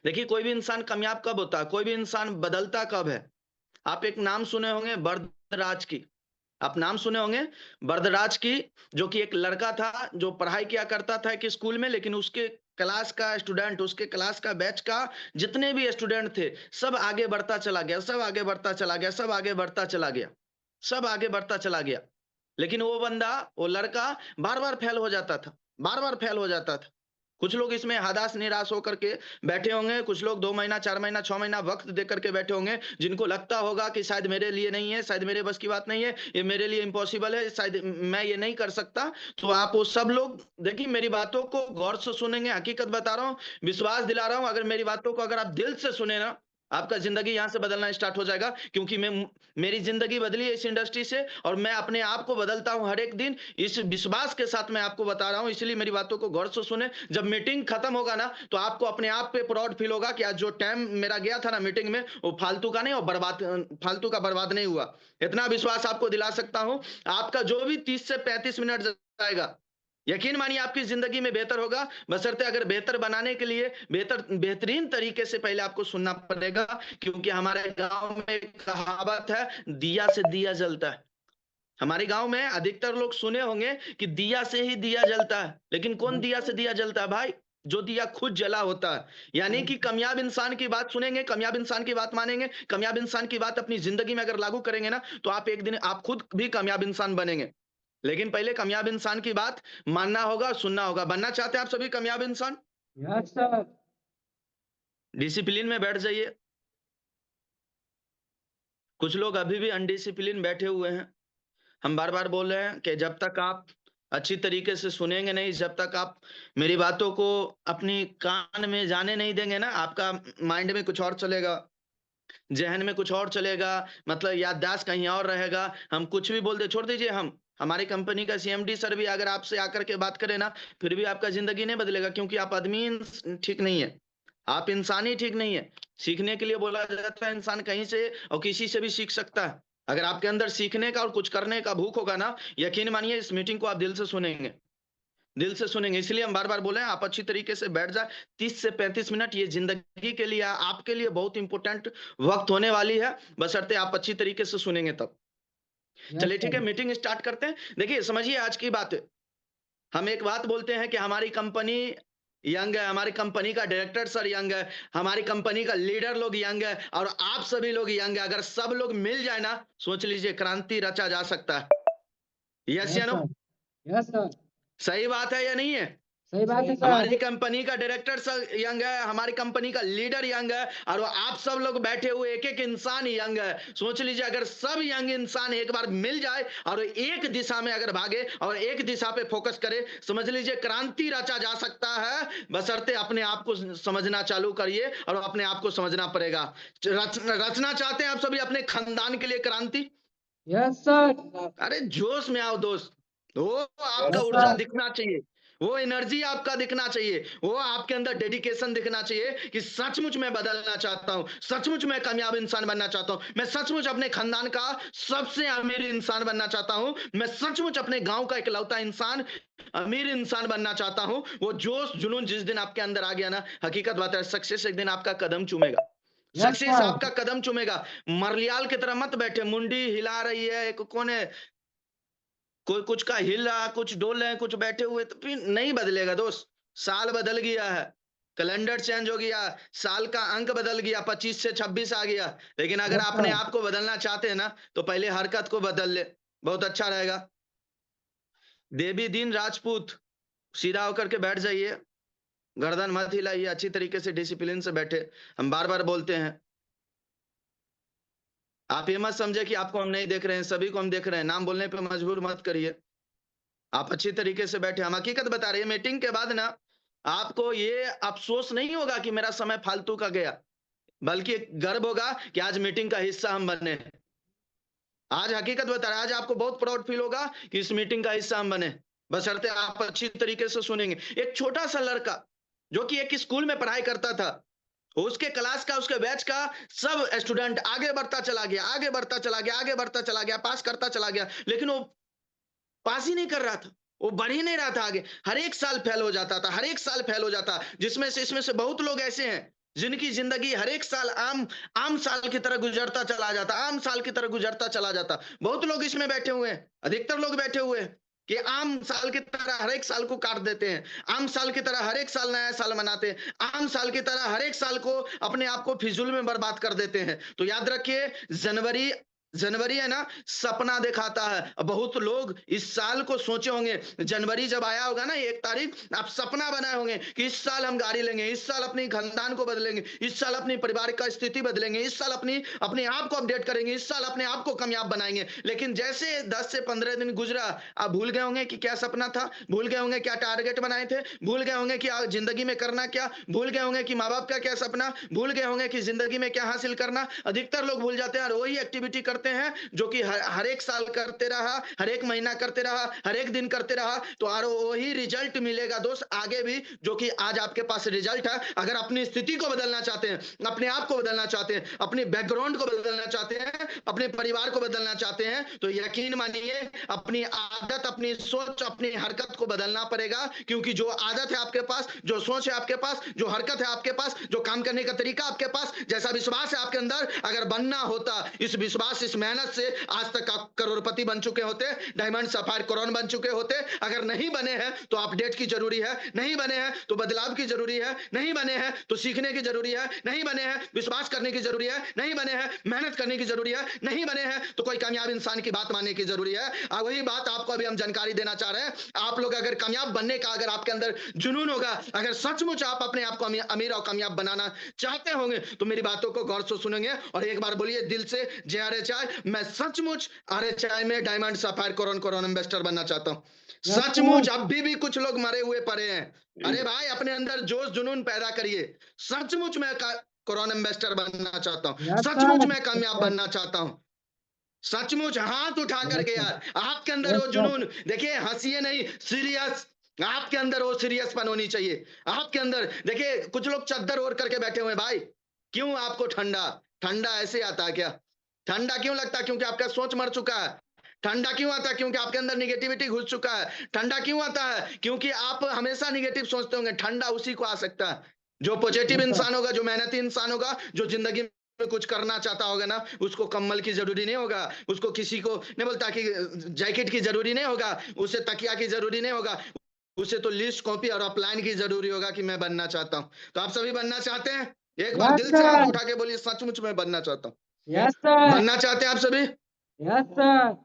देखिए, कोई भी इंसान कामयाब कब होता है, कोई भी इंसान बदलता कब है? आप एक नाम सुने होंगे बरदराज की। आप नाम सुने होंगे बरदराज की, जो कि एक लड़का था जो पढ़ाई किया करता था एक स्कूल में, लेकिन उसके क्लास का स्टूडेंट, उसके क्लास का बैच का जितने भी स्टूडेंट थे, सब आगे बढ़ता चला गया, सब आगे बढ़ता चला गया, सब आगे बढ़ता चला गया, सब आगे बढ़ता चला गया। लेकिन वो बंदा, वो लड़का बार-बार फेल हो जाता था, बार-बार फेल हो जाता था। कुछ लोग इसमें हताश निराश होकर के बैठे होंगे, कुछ लोग 2 महीना, 4 महीना, 6 महीना वक़्त दे कर के बैठे होंगे, जिनको लगता होगा कि शायद मेरे लिए नहीं है, शायद मेरे बस की बात नहीं है, ये मेरे लिए इम्पॉसिबल है, शायद मैं ये नहीं कर सकता। तो आप वो सब लोग देखिए, मेरी बातों को गौर से सुनेंगे, हकीकत बता रहा हूँ, विश्वास दिला रहा हूँ, अगर मेरी बातों को अगर आप दिल से सुने ना, आपका ज़िंदगी यहाँ से बदलना स्टार्ट हो जाएगा, क्योंकि मेरी ज़िंदगी बदली है इस इंडस्ट्री से, और मैं अपने आप को बदलता हूँ हर एक दिन, इस विश्वास के साथ मैं आपको बता रहा हूँ, इसलिए मेरी बातों को गौर से सुनें। जब मीटिंग खत्म होगा ना, तो आपको अपने आप पे प्राउड फील होगा कि आज जो टाइम मेरा गया था ना मीटिंग में, वो फालतू का नहीं और फालतू का बर्बाद नहीं हुआ। इतना विश्वास आपको दिला सकता हूँ, आपका जो भी 30 से 35 मिनट जाएगा, यकीन मानिए आपकी ज़िंदगी में बेहतर होगा, बशर्ते अगर बेहतर बनाने के लिए बेहतरीन तरीके से पहले आपको सुनना पड़ेगा, क्योंकि हमारे गाँव में एक कहावत है, दिया से दिया जलता है। हमारे गाँव में अधिकतर लोग सुने होंगे कि दिया से ही दिया जलता है, लेकिन कौन दिया से दिया जलता है भाई? जो दिया खुद जला होता है। यानी कि कामयाब इंसान की बात सुनेंगे, कामयाब इंसान की बात मानेंगे, कामयाब इंसान की बात अपनी ज़िंदगी में अगर लागू करेंगे ना, तो आप एक दिन आप खुद भी कामयाब इंसान बनेंगे। लेकिन पहले कामयाब इंसान की बात मानना होगा, सुनना होगा। बनना चाहते हैं आप सभी कामयाब इंसान? Yes sir. डिसिप्लिन में बैठ जाइए। कुछ लोग अभी भी अनडिसिप्लिन बैठे हुए हैं। हम बार-बार बोल रहे हैं कि जब तक आप अच्छी तरीके से सुनेंगे नहीं, जब तक आप मेरी बातों को अपनी कान में जाने नहीं देंगे ना, आपका माइंड में कुछ और चलेगा, ज़हन में कुछ और चलेगा, मतलब याददाश्त कहीं और रहेगा। हम कुछ भी बोल दें, छोड़ दीजिए हमारी कंपनी का सीएमडी सर भी अगर आपसे आकर के बात करें ना, फिर भी आपका ज़िंदगी नहीं बदलेगा, क्योंकि आप आदमी ठीक नहीं है। आप इंसान ही ठीक नहीं है। सीखने के लिए बोला जाता है, इंसान कहीं से और किसी से भी सीख सकता है। अगर आपके अंदर सीखने का और कुछ करने का भूख होगा ना, यकीन मानिए इस मीटिंग को आप दिल से सुनेंगे। दिल से सुनेंगे, इसलिए हम बार-बार बोले हैं, आप अच्छी तरीके से बैठ जाएँ। 30 से 35 मिनट ये ज़िंदगी के लिए, आपके लिए बहुत इम्पोर्टेंट वक़्त होने वाली है, बशर्ते आप अच्छी तरीके से सुनेंगे तब। यस चलिए ठीक सर। है, मीटिंग स्टार्ट करते हैं। देखिए, समझिए आज की बात। हम एक बात बोलते हैं कि हमारी कंपनी यंग है, हमारी कंपनी का डायरेक्टर सर यंग है, हमारी कंपनी का लीडर लोग यंग है और आप सभी लोग यंग है। अगर सब लोग मिल जाए ना, सोच लीजिए क्रांति रचा जा सकता है। यस या yes no? Sir. Yes sir. सही बात है या नहीं है? सही बात है सर। हमारी कंपनी का डायरेक्टर सर यंग है, हमारी कंपनी का लीडर यंग है और वो आप सब लोग बैठे हुए एक-एक इंसान यंग है। सोच लीजिए अगर सब यंग इंसान एक बार मिल जाए और एक दिशा में अगर भागे और एक दिशा पे फोकस करे, समझ लीजिए क्रांति रचा जा सकता है, बशर्ते अपने आप को समझना चालू करिए और अपने आप को समझना पड़ेगा। रचना चाहते हैं आप सभी अपने खानदान के लिए क्रांति? Yes sir. अरे जोश में आओ दोस्त। वो आपका यस ऊर्जा सर। दिखना चाहिए, वो एनर्जी आपका दिखना चाहिए, वो आपके अंदर डेडिकेशन दिखना चाहिए कि सचमुच मैं बदलना चाहता हूँ, सचमुच मैं कामयाब इंसान बनना चाहता हूँ, मैं सचमुच अपने खानदान का सबसे अमीर इंसान बनना चाहता हूँ, मैं सचमुच अपने गाँव का इकलौता इंसान, अमीर इंसान बनना चाहता हूँ। वो जोश, जुनून जिस दिन आपके अंदर आ गया ना, हकीकत बात है सक्सेस एक दिन आपका कदम चूमेगा। Yes success sir. आपका कदम चूमेगा। मरलियाल की तरह मत बैठे, मुंडी हिला रही है, एक कौन है, कोई कुछ का हिल रहा, कुछ डोल रहे हैं, कुछ बैठे हुए, तो फिर नहीं बदलेगा दोस्त। साल बदल गया है, कैलेंडर चेंज हो गया, साल का अंक बदल गया, 25 से 26 आ गया। लेकिन अगर यस अपने सर। आप को बदलना चाहते हैं ना, तो पहले हरकत को बदल ले, बहुत अच्छा रहेगा। देवी दीन राजपूत, सीधा होकर के बैठ जाइए, गर्दन मत हिलाइए, अच्छी तरीके से डिसिप्लिन से बैठे। हम बार-बार बोलते हैं, आप ये मत समझे कि आपको हम नहीं देख रहे हैं, सभी को हम देख रहे हैं, नाम बोलने पे मजबूर मत करिए। आप अच्छी तरीके से बैठे, हम हकीकत बता रहे हैं, मीटिंग के बाद ना आपको ये अफ़सोस नहीं होगा कि मेरा समय फालतू का गया, बल्कि एक गर्व होगा कि आज मीटिंग का हिस्सा हम बने। आज हकीकत बता रहे हैं, आज आपको बहुत प्राउड फ़ील होगा कि इस मीटिंग का हिस्सा हम बने, बशर्ते आप अच्छी तरीके से सुनेंगे। एक छोटा-सा लड़का, जो कि एक स्कूल में पढ़ाई करता था, उसके क्लास का, उसके बैच का सब स्टूडेंट आगे बढ़ता चला गया, आगे बढ़ता चला गया, आगे बढ़ता चला गया, पास करता चला गया, लेकिन वो पास ही नहीं कर रहा था। वो बढ़ ही नहीं रहा था आगे। हर एक साल फेल हो जाता था, हर एक साल फेल हो जाता। जिसमें से इसमें से बहुत लोग ऐसे हैं, जिनकी जिंदगी हर एक साल आम आम साल की तरह गुजरता चला जाता, आम साल की तरह गुजरता चला जाता। बहुत लोग इसमें बैठे हुए हैं, अधिकतर लोग बैठे हुए हैं कि आम साल की तरह हर एक साल को काट देते हैं, आम साल की तरह हर एक साल नया साल मनाते हैं, आम साल की तरह हर एक साल को अपने आप को फिजूल में बर्बाद कर देते हैं। तो याद रखिए, जनवरी जनवरी है ना, सपना दिखाता है। बहुत लोग इस साल को सोचे होंगे, जनवरी जब आया होगा ना 1 तारीख, आप सपना बनाए होंगे कि इस साल हम गाड़ी लेंगे, इस साल अपनी खानदान को बदलेंगे, इस साल अपनी परिवार का स्थिति बदलेंगे, इस साल अपने आप को अपडेट करेंगे, इस साल अपने आप को कामयाब बनाएंगे। लेकिन जैसे 10 से 15 दिन गुजरा, आप भूल गए होंगे कि क्या सपना था, भूल गए होंगे क्या टारगेट बनाए थे, भूल गए होंगे कि जिंदगी में करना क्या, भूल गए होंगे कि माँ बाप का क्या सपना, भूल गए होंगे कि जिंदगी में क्या हासिल करना। अधिकतर लोग भूल जाते हैं और वही एक्टिविटी करते हैं जो कि हर एक साल करते रहा, हर एक महीना करते रहा, हर एक दिन करते रहा, तो और वही रिजल्ट मिलेगा दोस्त आगे भी, जो कि आज आपके पास रिजल्ट है। अगर अपनी स्थिति को बदलना चाहते हैं, अपने आप को बदलना चाहते हैं, अपने बैकग्राउंड को बदलना चाहते हैं, अपने परिवार को बदलना चाहते हैं, तो यकीन मानिए अपनी आदत, अपनी सोच, अपनी हरकत को बदलना पड़ेगा। क्योंकि जो आदत है आपके पास, जो सोच है आपके पास, जो हरकत है आपके पास, जो काम करने का तरीका आपके पास, जैसा विश्वास है आपके अंदर, अगर बनना होता, इस विश्वास, इस मेहनत से आज तक आप करोड़पति बन चुके होते, डायमंड सफायर करोड़ बन चुके होते। अगर नहीं बने हैं तो अपडेट की जरूरी है, नहीं बने हैं तो बदलाव की जरूरी है, नहीं बने हैं तो सीखने की जरूरी है, नहीं बने हैं विश्वास करने की जरूरी है, नहीं बने हैं मेहनत करने की जरूरी है, नहीं बने हैं तो कोई कामयाब इंसान की बात मानने की जरूरी है। और वही बात आपको अभी हम जानकारी देना चाह रहे हैं। आप लोग अगर कामयाब बनने का, अगर आपके अंदर जुनून होगा, अगर सचमुच आप अपने आप को अमीर और कामयाब बनाना चाहते होंगे, तो मेरी बातों को गौर से सुनेंगे और एक बार बोलिए दिल से, जय आरएचआई। मैं सचमुच आरएचआई में डायमंड सफायर करोड़ इन्वेस्टर बनना चाहता हूं। यस सचमुच सर। अभी भी कुछ लोग मरे हुए पड़े हैं। अरे भाई, अपने अंदर जोश जुनून पैदा करिए। सचमुच मैं करोड़ इन्वेस्टर बनना चाहता हूं, यस सचमुच सर। मैं कामयाब यस बनना चाहता हूं। सचमुच हाथ उठा यस करके सर। यार, आपके अंदर यस वो सर। जुनून देखिए, हंसिए नहीं, सीरियस। आपके अंदर वो सीरियसपन होनी चाहिए। आपके अंदर देखिए, कुछ लोग चद्दर ओढ़ करके बैठे हुए हैं भाई। क्यों आपको ठंडा ठंडा ऐसे आता है क्या? ठंडा क्यों लगता है? क्योंकि आपका सोच मर चुका है। ठंडा क्यों आता है? क्योंकि आपके अंदर निगेटिविटी घुस चुका है। ठंडा क्यों आता है? क्योंकि आप हमेशा निगेटिव सोचते होंगे। ठंडा उसी को आ सकता है जो पॉजिटिव यस सर। इंसान होगा, जो मेहनती इंसान होगा, जो जिंदगी में कुछ करना चाहता होगा ना। उसको कम्बल की जरूरी नहीं होगा, उसको किसी को नहीं बोलता कि जैकेट की जरूरी नहीं होगा, उसे तकिया की जरूरी नहीं होगा, उसे तो लिस्ट कॉपी और अपलाइन की जरूरी होगा कि मैं बनना चाहता हूं। तो आप सभी बनना चाहते हैं? एक बार यस दिल से हाथ सर। उठा के बोलिए, सचमुच मैं बनना चाहता हूं। Yes sir. बनना चाहते हैं आप सभी? Yes sir.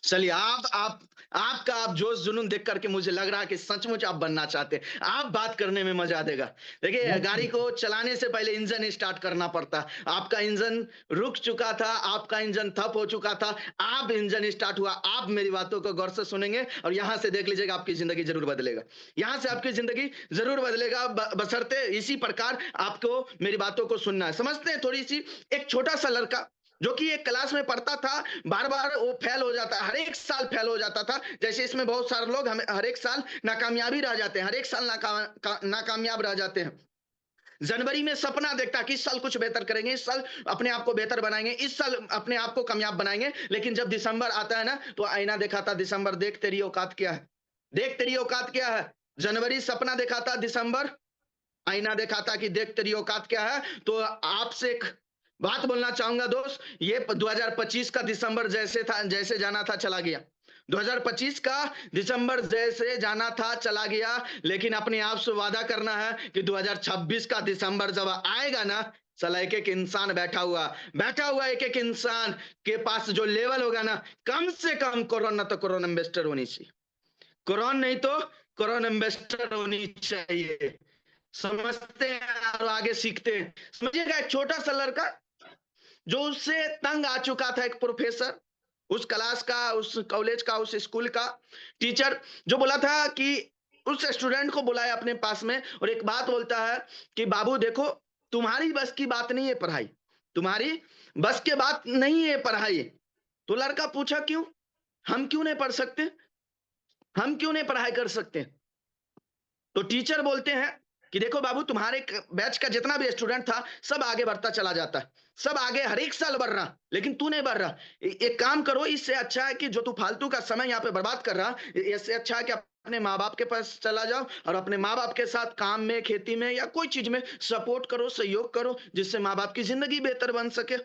चलिए, आपका आप जोश जुनून देख करके मुझे लग रहा है कि सचमुच आप बनना चाहते हैं। आप बात करने में मजा देगा। देखिए, यस गाड़ी सर। को चलाने से पहले इंजन स्टार्ट करना पड़ता है। आपका इंजन रुक चुका था, आपका इंजन थप हो चुका था, आप इंजन स्टार्ट हुआ। आप मेरी बातों को गौर से सुनेंगे और यहां से देख लीजिएगा, आपकी जिंदगी जरूर बदलेगा। यहां से आपकी जिंदगी जरूर बदलेगा, बशर्ते इसी प्रकार आपको मेरी बातों को सुनना है। समझते हैं थोड़ी सी? एक छोटा सा लड़का जो कि एक क्लास में पढ़ता था, बार बार वो फेल हो जाता है, हर एक साल फेल हो जाता था। जैसे इसमें बहुत सारे लोग हमें हर एक साल नाकामयाबी रह जाते हैं, हर एक साल नाकामयाब रह जाते हैं। जनवरी में सपना देखता है कि इस साल कुछ बेहतर करेंगे, इस साल अपने आप को बेहतर बनाएंगे, इस साल अपने आप को कामयाब बनाएंगे। लेकिन जब दिसंबर आता है ना, तो आईना दिखाता, दिसंबर देख तेरी औकात क्या है, देख तेरी औकात क्या है। जनवरी सपना दिखाता, दिसंबर आईना दिखाता कि देख तेरी औकात क्या है। तो आपसे एक बात बोलना चाहूंगा दोस्त, ये 2025 का दिसंबर जैसे था, जैसे जाना था चला गया। 2025 का दिसंबर जैसे जाना था चला गया। लेकिन अपने आप से वादा करना है कि 2026 का दिसंबर जब आएगा ना, साला एक एक इंसान बैठा हुआ एक एक इंसान के पास जो लेवल होगा ना, कम से कम कोरोना तो कोरोना इन्वेस्टर होनी चाहिए, कोरोना नहीं तो कोरोना इन्वेस्टर होनी चाहिए। समझते हैं और आगे सीखते हैं। समझिएगा, एक छोटा सा लड़का जो उससे तंग आ चुका था, एक प्रोफेसर, उस क्लास का, उस कॉलेज का, उस स्कूल का टीचर, जो बोला था कि उस स्टूडेंट को बुलाया अपने पास में और एक बात बोलता है कि बाबू देखो, तुम्हारी बस की बात नहीं है पढ़ाई, तुम्हारी बस के बात नहीं है पढ़ाई। तो लड़का पूछा क्यों, हम क्यों नहीं पढ़ सकते, हम क्यों नहीं पढ़ाई कर सकते? तो टीचर बोलते हैं कि देखो बाबू, तुम्हारे बैच का जितना भी स्टूडेंट था सब आगे बढ़ता चला जाता है, सब आगे हर एक साल बढ़ रहा, लेकिन तू नहीं बढ़ रहा। एक काम करो, इससे अच्छा है कि जो तू फालतू का समय यहाँ पे बर्बाद कर रहा, इससे अच्छा है कि अपने माँ बाप के पास चला जाओ और अपने माँ बाप के साथ काम में, खेती में या कोई चीज में सपोर्ट करो, सहयोग करो, जिससे माँ बाप की जिंदगी बेहतर बन सके।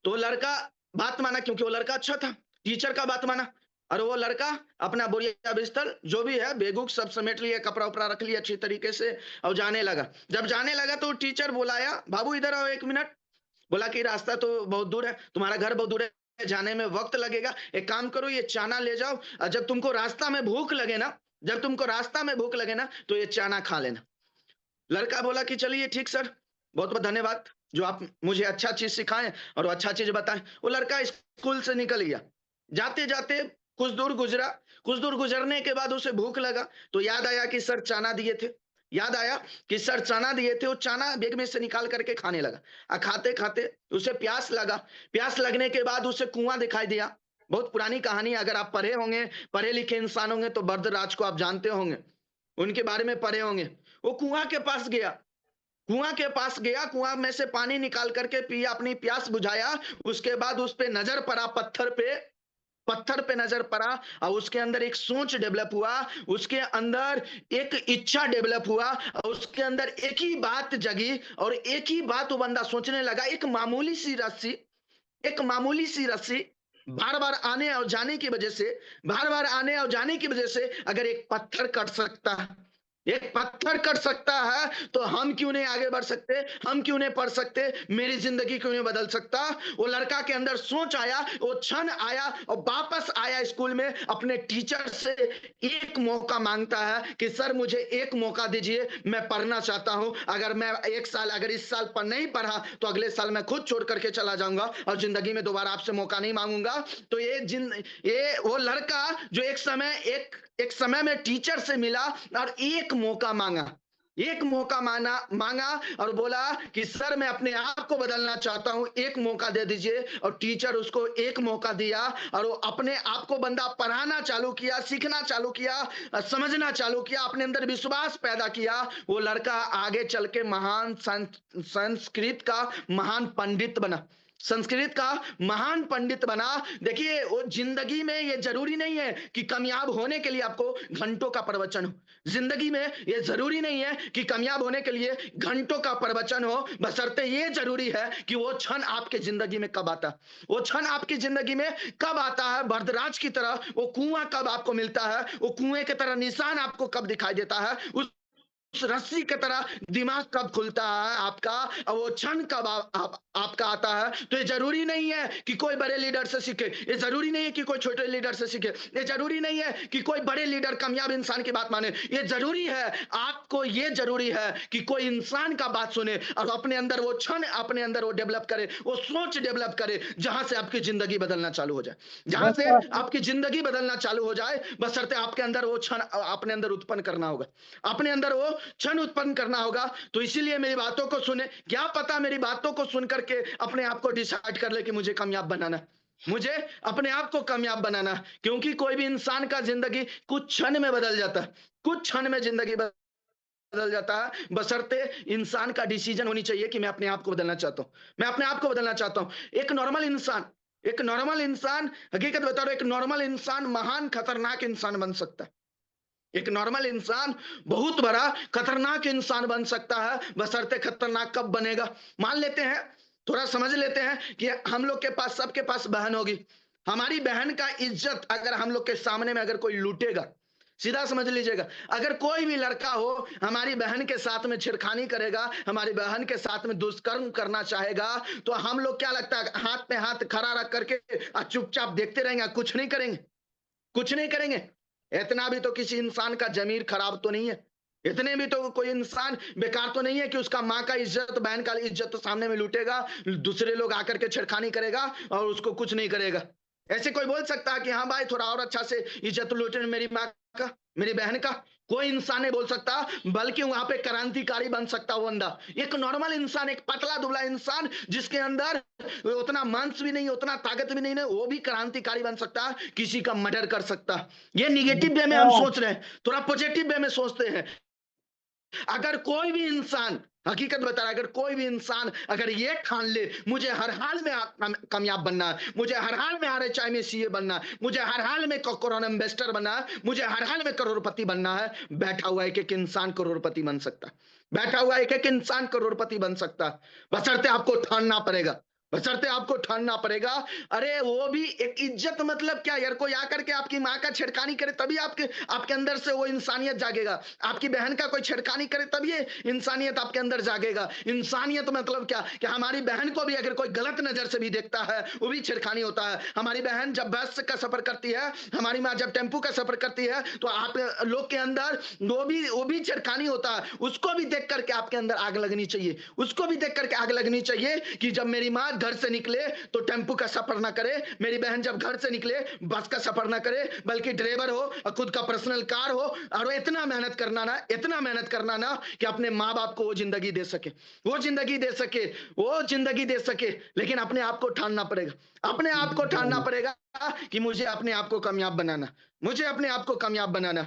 तो लड़का बात माना, क्योंकि वो लड़का अच्छा था, टीचर का बात माना। और वो लड़का अपना बोरिया बिस्तर जो भी है, बेगुक सब समेट लिया, कपड़ा उपड़ा रख लिया अच्छी तरीके से और जाने लगा। जब जाने लगा तो टीचर बुलाया, बाबू इधर आओ 1 मिनट। बोला कि रास्ता तो बहुत दूर है, तुम्हारा घर बहुत दूर है, जाने में वक्त लगेगा। एक काम करो, ये चाना ले जाओ और जब तुमको रास्ता में भूख लगे ना, जब तुमको रास्ता में भूख लगे ना, तो ये चाना खा लेना। लड़का बोला कि चलिए ठीक सर, बहुत बहुत धन्यवाद, जो आप मुझे अच्छा चीज सिखाएं और अच्छा चीज बताएं। वो लड़का स्कूल से निकल गया। जाते जाते कुछ दूर गुजरा, कुछ दूर गुजरने के बाद उसे भूख लगा, तो याद आया कि सर चना दिए थे, याद आया कि सर चना दिए थे। वो चना बैग में से निकाल करके खाने लगा। खाते खाते उसे प्यास लगा। प्यास लगने के बाद उसे कुआं दिखाई दिया। बहुत पुरानी कहानी, अगर आप पढ़े होंगे, पढ़े लिखे इंसान होंगे तो बरदराज को आप जानते होंगे, उनके बारे में पढ़े होंगे। वो कुआं के पास गया, कुआं के पास गया, कुआं में से पानी निकाल करके पिया, अपनी प्यास बुझाया। उसके बाद उस पे नजर पड़ा, पत्थर पे, पत्थर पे नजर पड़ा और उसके अंदर एक सोच डेवलप हुआ, उसके अंदर एक इच्छा डेवलप हुआ और उसके अंदर एक ही बात जगी और एक ही बात वो बंदा सोचने लगा। एक मामूली सी रस्सी, एक मामूली सी रस्सी बार बार आने और जाने की वजह से, बार बार आने और जाने की वजह से अगर एक पत्थर कट सकता है, एक पत्थर कट सकता है, तो हम क्यों नहीं आगे बढ़ सकते, हम क्यों नहीं पढ़ सकते, मेरी जिंदगी क्यों नहीं बदल सकता। वो लड़का के अंदर सोच आया, वो क्षण आया और वापस आया स्कूल में, अपने टीचर से एक मौका मांगता है कि सर मुझे एक मौका दीजिए, मैं पढ़ना चाहता हूं। अगर मैं एक साल, अगर इस साल पर नहीं पढ़ा तो अगले साल मैं खुद छोड़ करके चला जाऊंगा और जिंदगी में दोबारा आपसे मौका नहीं मांगूंगा। तो ये वो लड़का जो एक समय में टीचर से मिला और एक मौका मांगा, एक मौका मांगा और बोला कि सर मैं अपने आप को बदलना चाहता हूं, एक मौका दे दीजिए। और टीचर उसको एक मौका दिया और वो अपने आप को बंदा पढ़ाना चालू किया, सीखना चालू किया, समझना चालू किया, अपने अंदर विश्वास पैदा किया। वो लड़का आगे चल के महान संस्कृत का महान पंडित बना, संस्कृत का महान पंडित बना। देखिए, वो जिंदगी में ये जरूरी नहीं है कि कामयाब होने के लिए आपको घंटों का प्रवचन हो, जिंदगी में ये जरूरी नहीं है कि कामयाब होने के लिए घंटों का प्रवचन हो, बशर्ते ये जरूरी है कि वो क्षण आपके जिंदगी में कब आता, वो क्षण आपकी जिंदगी में कब आता है। वरदराज की तरह वो कुआं कब आपको मिलता है, वो कुएं की तरह निशान आपको कब दिखाई देता है, उस रस्सी की तरह दिमाग कब खुलता है आपका और वो क्षण कब आपका आता है। तो ये जरूरी नहीं है कि कोई बड़े लीडर से सीखे, ये जरूरी नहीं है कि कोई छोटे लीडर से सीखे, ये जरूरी नहीं है कि कोई बड़े लीडर कामयाब इंसान की बात माने। ये जरूरी है, आपको ये जरूरी है कि कोई इंसान का बात सुने और अपने अंदर वो क्षण, अपने अंदर वो डेवलप करे, वो सोच डेवलप करे, जहां से आपकी जिंदगी बदलना चालू हो जाए, जहां यस से सर। आपकी जिंदगी बदलना चालू हो जाए। बशर्ते आपके अंदर वो क्षण अपने अंदर उत्पन्न करना होगा, अपने अंदर वो क्षण उत्पन्न करना होगा। तो इसीलिए मेरी बातों को सुने, क्या पता मेरी बातों को सुन करके अपने आप को डिसाइड कर ले कि मुझे कामयाब बनाना, मुझे अपने आप को कामयाब बनाना। क्योंकि कोई भी इंसान का जिंदगी कुछ क्षण में बदल जाता है, कुछ क्षण में जिंदगी बदल जाता है। बशर्ते इंसान का डिसीजन होनी चाहिए कि मैं अपने आप को बदलना चाहता हूं, मैं अपने आप को बदलना चाहता हूं। एक नॉर्मल इंसान, एक नॉर्मल इंसान, हकीकत बता रहा हूं, एक नॉर्मल इंसान महान खतरनाक इंसान बन सकता है। एक नॉर्मल इंसान बहुत बड़ा खतरनाक इंसान बन सकता है, बशर्ते खतरनाक कब बनेगा। मान लेते हैं, थोड़ा समझ लेते हैं कि हम लोग के पास, सबके पास बहन होगी। हमारी बहन का इज्जत अगर हम लोग के सामने में अगर कोई लूटेगा, सीधा समझ लीजिएगा, अगर कोई भी लड़का हो हमारी बहन के साथ में छेड़खानी करेगा, हमारी बहन के साथ में दुष्कर्म करना चाहेगा, तो हम लोग क्या लगता है, हाथ पे हाथ खड़ा रख करके चुपचाप देखते रहेंगे, कुछ नहीं करेंगे, कुछ नहीं करेंगे। इतना भी तो किसी इंसान का जमीर खराब तो नहीं है, इतने भी तो कोई इंसान बेकार तो नहीं है कि उसका माँ का इज्जत, बहन का इज्जत तो सामने में लूटेगा, दूसरे लोग आकर के छेड़खानी करेगा और उसको कुछ नहीं करेगा। ऐसे कोई बोल सकता है कि हाँ भाई थोड़ा और अच्छा से इज्जत लूटे मेरी माँ का, मेरी बहन का? कोई इंसान नहीं बोल सकता, बल्कि वहां पे क्रांतिकारी बन सकता वो बंदा, एक नॉर्मल इंसान, एक पतला दुबला इंसान जिसके अंदर उतना मांस भी नहीं, उतना ताकत भी नहीं है, वो भी क्रांतिकारी बन सकता है, किसी का मर्डर कर सकता है। ये निगेटिव वे में हम सर। सोच रहे हैं, थोड़ा पॉजिटिव वे में सोचते हैं। अगर कोई भी इंसान, हकीकत बता रहा है, अगर कोई भी इंसान अगर ये ठान ले मुझे हर हाल में कामयाब बनना है, मुझे हर हाल में RHI में CA बनना है, मुझे हर हाल में कोरोना इन्वेस्टर बनना है, मुझे हर हाल में करोड़पति बनना है, बैठा हुआ एक एक इंसान करोड़पति बन सकता है। बैठा हुआ एक एक इंसान करोड़पति बन सकता है, बशर्ते आपको ठानना पड़ेगा, बशर्ते आपको ठानना पड़ेगा। अरे वो भी एक इज्जत, मतलब क्या यार, कोई आकर के आपकी माँ का छेड़खानी करे तभी आपके आपके अंदर से वो इंसानियत जागेगा। आपकी बहन का कोई छेड़खानी करे तभी इंसानियत आपके अंदर जागेगा। इंसानियत मतलब क्या कि हमारी बहन को भी अगर कोई गलत नजर से भी देखता है वो भी छेड़खानी होता है। हमारी बहन जब बस का सफर करती है, हमारी माँ जब टेम्पू का सफर करती है, तो आप लोग के अंदर वो भी छेड़खानी होता है। उसको भी देख करके आपके अंदर आग लगनी चाहिए, उसको भी देख करके आग लगनी चाहिए कि जब मेरी माँ घर से निकले तो टेम्पू का सफर ना करे, मेरी बहन जब घर से निकले बस का सफर ना करे, बल्कि ड्राइवर हो और खुद का पर्सनल कार हो, और इतना मेहनत करना ना, इतना मेहनत करना ना कि अपने माँ बाप को वो जिंदगी दे सके, वो जिंदगी दे सके, वो जिंदगी दे सके। लेकिन अपने आप को ठानना पड़ेगा, अपने आप को ठानना पड़ेगा कि मुझे अपने आप को कामयाब बनाना, मुझे अपने आप को कामयाब बनाना।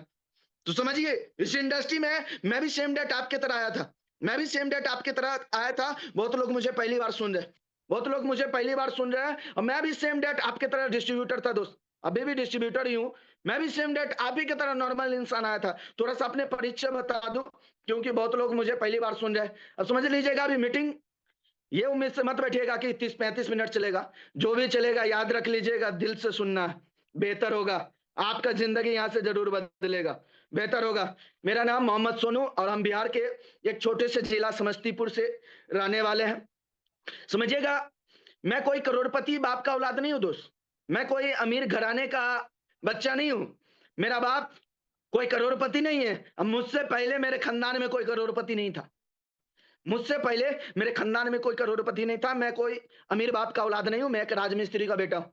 तो समझिए, इस इंडस्ट्री में मैं भी सेम डेट आपके तरह आया था, मैं भी सेम डेट आपके तरह आया था। बहुत लोग मुझे पहली बार सुन रहे हैं, बहुत लोग मुझे पहली बार सुन रहे हैं, और मैं भी सेम डेट आपके तरह डिस्ट्रीब्यूटर था दोस्त, अभी भी डिस्ट्रीब्यूटर ही हूं। मैं भी सेम डेट आप ही की तरह नॉर्मल इंसान आया था। थोड़ा सा अपने परिचय बता दूं, क्योंकि बहुत लोग मुझे पहली बार सुन रहे हैं। अब समझ लीजिएगा, अभी मीटिंग ये उम्मीद से मत बैठिएगा कि 30-35 मिनट चलेगा। जो भी चलेगा याद रख लीजिएगा, दिल से सुनना बेहतर होगा, आपका जिंदगी यहां से जरूर बदलेगा, बेहतर होगा। मेरा नाम मोहम्मद सोनू, और हम बिहार के एक छोटे से जिला समस्तीपुर से रहने वाले हैं। समझिएगा, मैं कोई करोड़पति बाप का औलाद नहीं हूं दोस्त, मैं कोई अमीर घराने का बच्चा नहीं हूं। मेरा बाप कोई करोड़पति नहीं है, अब मुझसे पहले मेरे खानदान में कोई करोड़पति नहीं था, मुझसे पहले मेरे खानदान में कोई करोड़पति नहीं था। मैं कोई अमीर बाप का औलाद नहीं हूं, मैं एक राजमिस्त्री का बेटा हूं,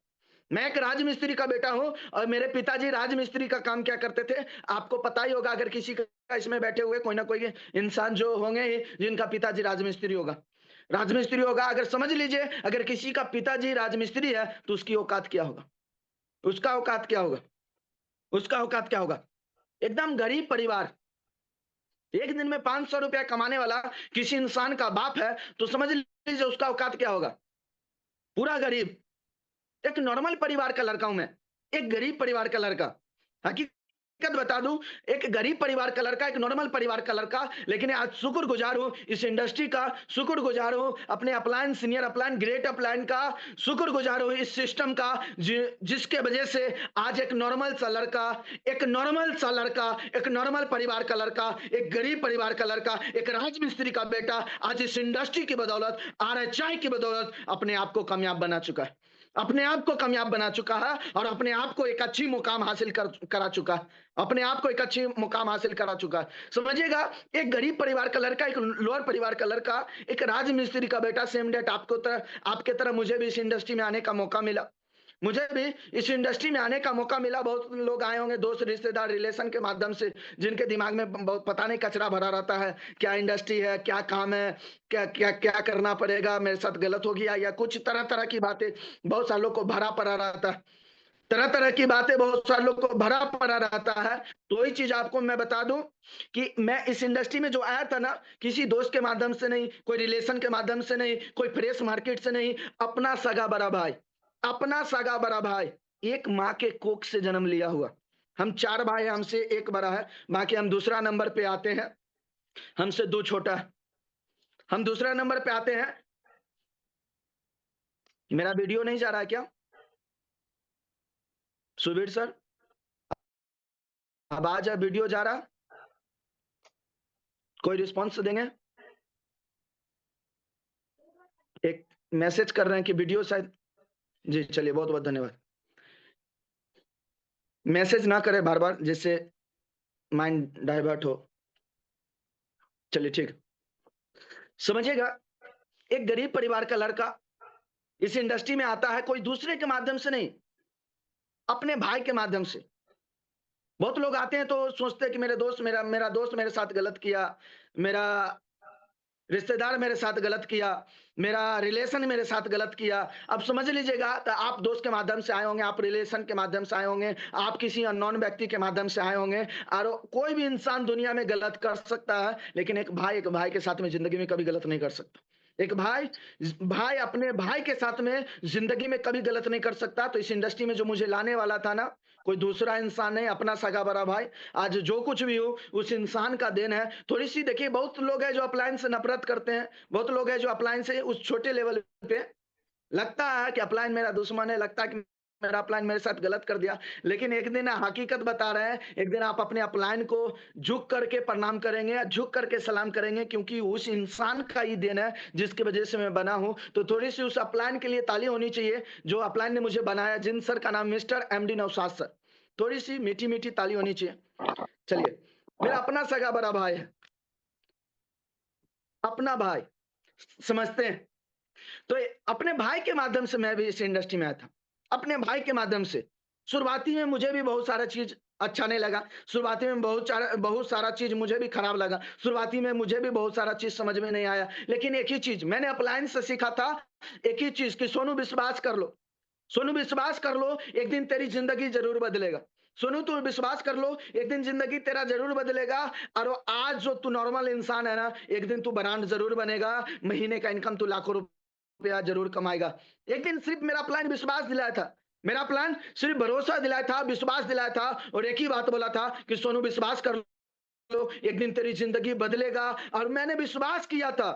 मैं एक राजमिस्त्री का बेटा हूं। और मेरे पिताजी राजमिस्त्री का काम क्या करते थे, आपको पता ही होगा। अगर किसी का इसमें बैठे हुए कोई ना कोई इंसान जो होंगे जिनका पिताजी राजमिस्त्री होगा, राजमिस्त्री होगा। अगर समझ लीजिए, अगर किसी का पिताजी राजमिस्त्री है तो उसकी औकात क्या होगा, उसका औकात क्या होगा, उसका औकात क्या होगा। एकदम गरीब परिवार, एक दिन में 500 रुपया कमाने वाला किसी इंसान का बाप है, तो समझ लीजिए उसका औकात क्या होगा। पूरा गरीब, एक नॉर्मल परिवार का लड़का हूं मैं, एक गरीब परिवार का लड़का। हकीकत बता दूं, एक गरीब परिवार का लड़का, एक नॉर्मल परिवार का लड़का, लेकिन आज शुक्रगुजार हूं इस इंडस्ट्री का, शुक्रगुजार हूं अपने upline, senior upline, great upline का, शुक्रगुजार हूं इस सिस्टम का, जिसके वजह से आज एक नॉर्मल सा लड़का, एक नॉर्मल सा लड़का, एक नॉर्मल परिवार का लड़का, एक गरीब परिवार का लड़का, एक राजमिस्त्री का बेटा आज इस इंडस्ट्री की बदौलत, RHI की बदौलत अपने आप को कामयाब बना चुका है, अपने आप को कामयाब बना चुका है, और अपने आप को एक अच्छी मुकाम हासिल करा चुका है, अपने आप को एक अच्छी मुकाम हासिल करा चुका है। समझिएगा, एक गरीब परिवार का लड़का, एक लोअर परिवार का लड़का, एक राजमिस्त्री का बेटा, सेम डेट आपके तरह मुझे भी इस इंडस्ट्री में आने का मौका मिला, मुझे भी इस इंडस्ट्री में आने का मौका मिला। बहुत लोग आए होंगे, दोस्त रिश्तेदार रिलेशन के माध्यम से, जिनके दिमाग में बहुत पता नहीं कचरा भरा रहता है, क्या इंडस्ट्री है, क्या काम है, क्या क्या क्या करना पड़ेगा, मेरे साथ गलत हो गया या कुछ, तरह तरह की बातें बहुत सारे लोग को भरा पड़ा रहता है, तरह तरह की बातें बहुत सारे लोग को भरा पड़ा रहता है। तो वही चीज आपको मैं बता दूं कि मैं इस इंडस्ट्री में जो आया था ना, किसी दोस्त के माध्यम से नहीं, कोई रिलेशन के माध्यम से नहीं, कोई प्रेस मार्केट से नहीं, अपना सगा बड़ा भाई, अपना सगा बड़ा भाई, एक माँ के कोख से जन्म लिया हुआ। हम 4 भाई, हमसे एक बड़ा है, बाकी हम दूसरा नंबर पे आते हैं, हमसे 2 छोटा है, हम दूसरा नंबर पे आते हैं। मेरा वीडियो नहीं जा रहा है क्या सुबीर सर, आवाज है, वीडियो जा रहा, कोई रिस्पॉन्स देंगे। एक मैसेज कर रहे हैं कि वीडियो शायद, जी चलिए, बहुत बहुत धन्यवाद। मैसेज ना करें बार बार, जिससे माइंड डाइवर्ट हो। चलिए ठीक, समझिएगा, एक गरीब परिवार का लड़का इस इंडस्ट्री में आता है, कोई दूसरे के माध्यम से नहीं, अपने भाई के माध्यम से। बहुत लोग आते हैं तो सोचते हैं कि मेरे दोस्त मेरा मेरा दोस्त मेरे साथ गलत किया, मेरा रिश्तेदार मेरे साथ गलत किया, मेरा रिलेशन मेरे साथ गलत किया। अब समझ लीजिएगा, तो आप दोस्त के माध्यम से आए होंगे, आप रिलेशन के माध्यम से आए होंगे, आप किसी अननोन व्यक्ति के माध्यम से आए होंगे, और कोई भी इंसान दुनिया में गलत कर सकता है, लेकिन एक भाई के साथ में ज़िंदगी में कभी गलत नहीं कर सकता। एक भाई भाई अपने भाई के साथ में ज़िंदगी में कभी गलत नहीं कर सकता। तो इस इंडस्ट्री में जो मुझे लाने वाला था ना, कोई दूसरा इंसान नहीं, अपना सगा-बड़ा भाई। आज जो कुछ भी हो, उस इंसान का देन है। थोड़ी-सी देखिए, बहुत लोग हैं जो अपलायन से नफ़रत करते हैं, बहुत लोग हैं जो अपलायन से उस छोटे लेवल पे लगता है कि अपलायन मेरा दुश्मन है, लगता है कि मेरा अपलायन मेरे साथ गलत कर दिया। लेकिन एक दिन हकीकत बता रहे हैं, एक दिन आप अपने अपलायन को झुक करके प्रणाम करेंगे या झुक करके सलाम करेंगे, क्योंकि उस इंसान का ही देन है जिसकी वजह से मैं बना हूँ। तो थोड़ी-सी उस अपलायन के लिए ताली होनी चाहिए, जो अपलायन ने मुझे बनाया, जिन सर का नाम मिस्टर एमडी नौशाद सर। थोड़ी-सी मीठी-मीठी ताली होनी चाहिए। चलिए, मेरा अपना सगा-बड़ा भाई है, अपना भाई, समझते हैं? तो अपने भाई के माध्यम से मैं भी इस इंडस्ट्री में आया था। अपने भाई के माध्यम से। शुरुआती में मुझे भी बहुत सारा चीज़ अच्छा नहीं लगा। शुरुआती में बहुत सारा चीज़ मुझे भी खराब लगा। शुरुआती में मुझे भी बहुत सारा चीज़ समझ में नहीं आया। लेकिन एक ही चीज़ मैंने अपलायन से सीखा था, एक ही चीज़ कि सोनू विश्वास कर लो। सोनू विश्वास कर लो, एक दिन तेरी ज़िंदगी ज़रूर बदलेगा। सोनू तू विश्वास कर लो, एक दिन ज़िंदगी तेरा ज़रूर बदलेगा। और वो आज जो तू नॉर्मल इंसान है ना, एक दिन तू ब्रांड ज़रूर बनेगा। महीने का इनकम तू लाखों रुपया ज़रूर कमाएगा। एक दिन सिर्फ़ मेरा प्लान विश्वास दिलाया था। मेरा प्लान सिर्फ़ भरोसा दिलाया था, विश्वास दिलाया था, और एक ही बात बोला था कि सोनू विश्वास कर लो, एक दिन तेरी ज़िंदगी बदलेगा। और मैंने विश्वास किया था।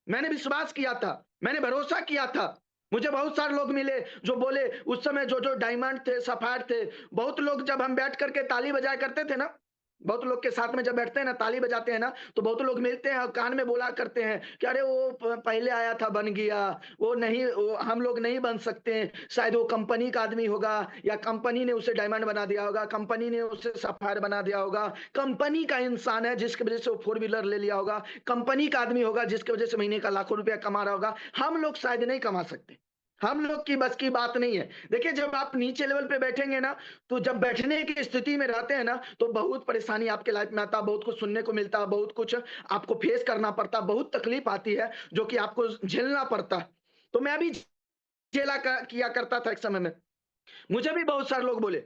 मैंने विश्वास किया था। मैंने भरोसा किया था। मुझे बहुत सारे लोग मिले जो बोले, उस समय जो डायमंड थे, सफ़ायर थे, बहुत लोग जब हम बैठ कर के ताली बजाया करते थे ना, बहुत लोग के साथ में जब बैठते हैं ना, ताली बजाते हैं ना, तो बहुत लोग मिलते हैं और कान में बोला करते हैं कि अरे वो पहले आया था बन गया, वो हम लोग नहीं बन सकते हैं, शायद वो कंपनी का आदमी होगा, या कंपनी ने उसे डायमंड बना दिया होगा, कंपनी ने उसे सफ़ायर बना दिया होगा, कंपनी का इंसान है जिसकी वजह से वो फोर व्हीलर ले लिया होगा, कंपनी का आदमी होगा जिसकी वजह से महीने का लाखों रुपया कमा रहा होगा। हम लोग शायद नहीं कमा सकते, हम लोग की बस की बात नहीं है। देखिए, जब आप नीचे लेवल पे बैठेंगे ना, तो जब बैठने की स्थिति में रहते हैं ना, तो बहुत परेशानी आपके लाइफ में आता है, बहुत कुछ सुनने को मिलता है, बहुत कुछ आपको फेस करना पड़ता है, बहुत तकलीफ आती है, जो कि आपको झेलना पड़ता है। तो मैं भी किया करता था एक समय में। मुझे भी बहुत सारे लोग बोले,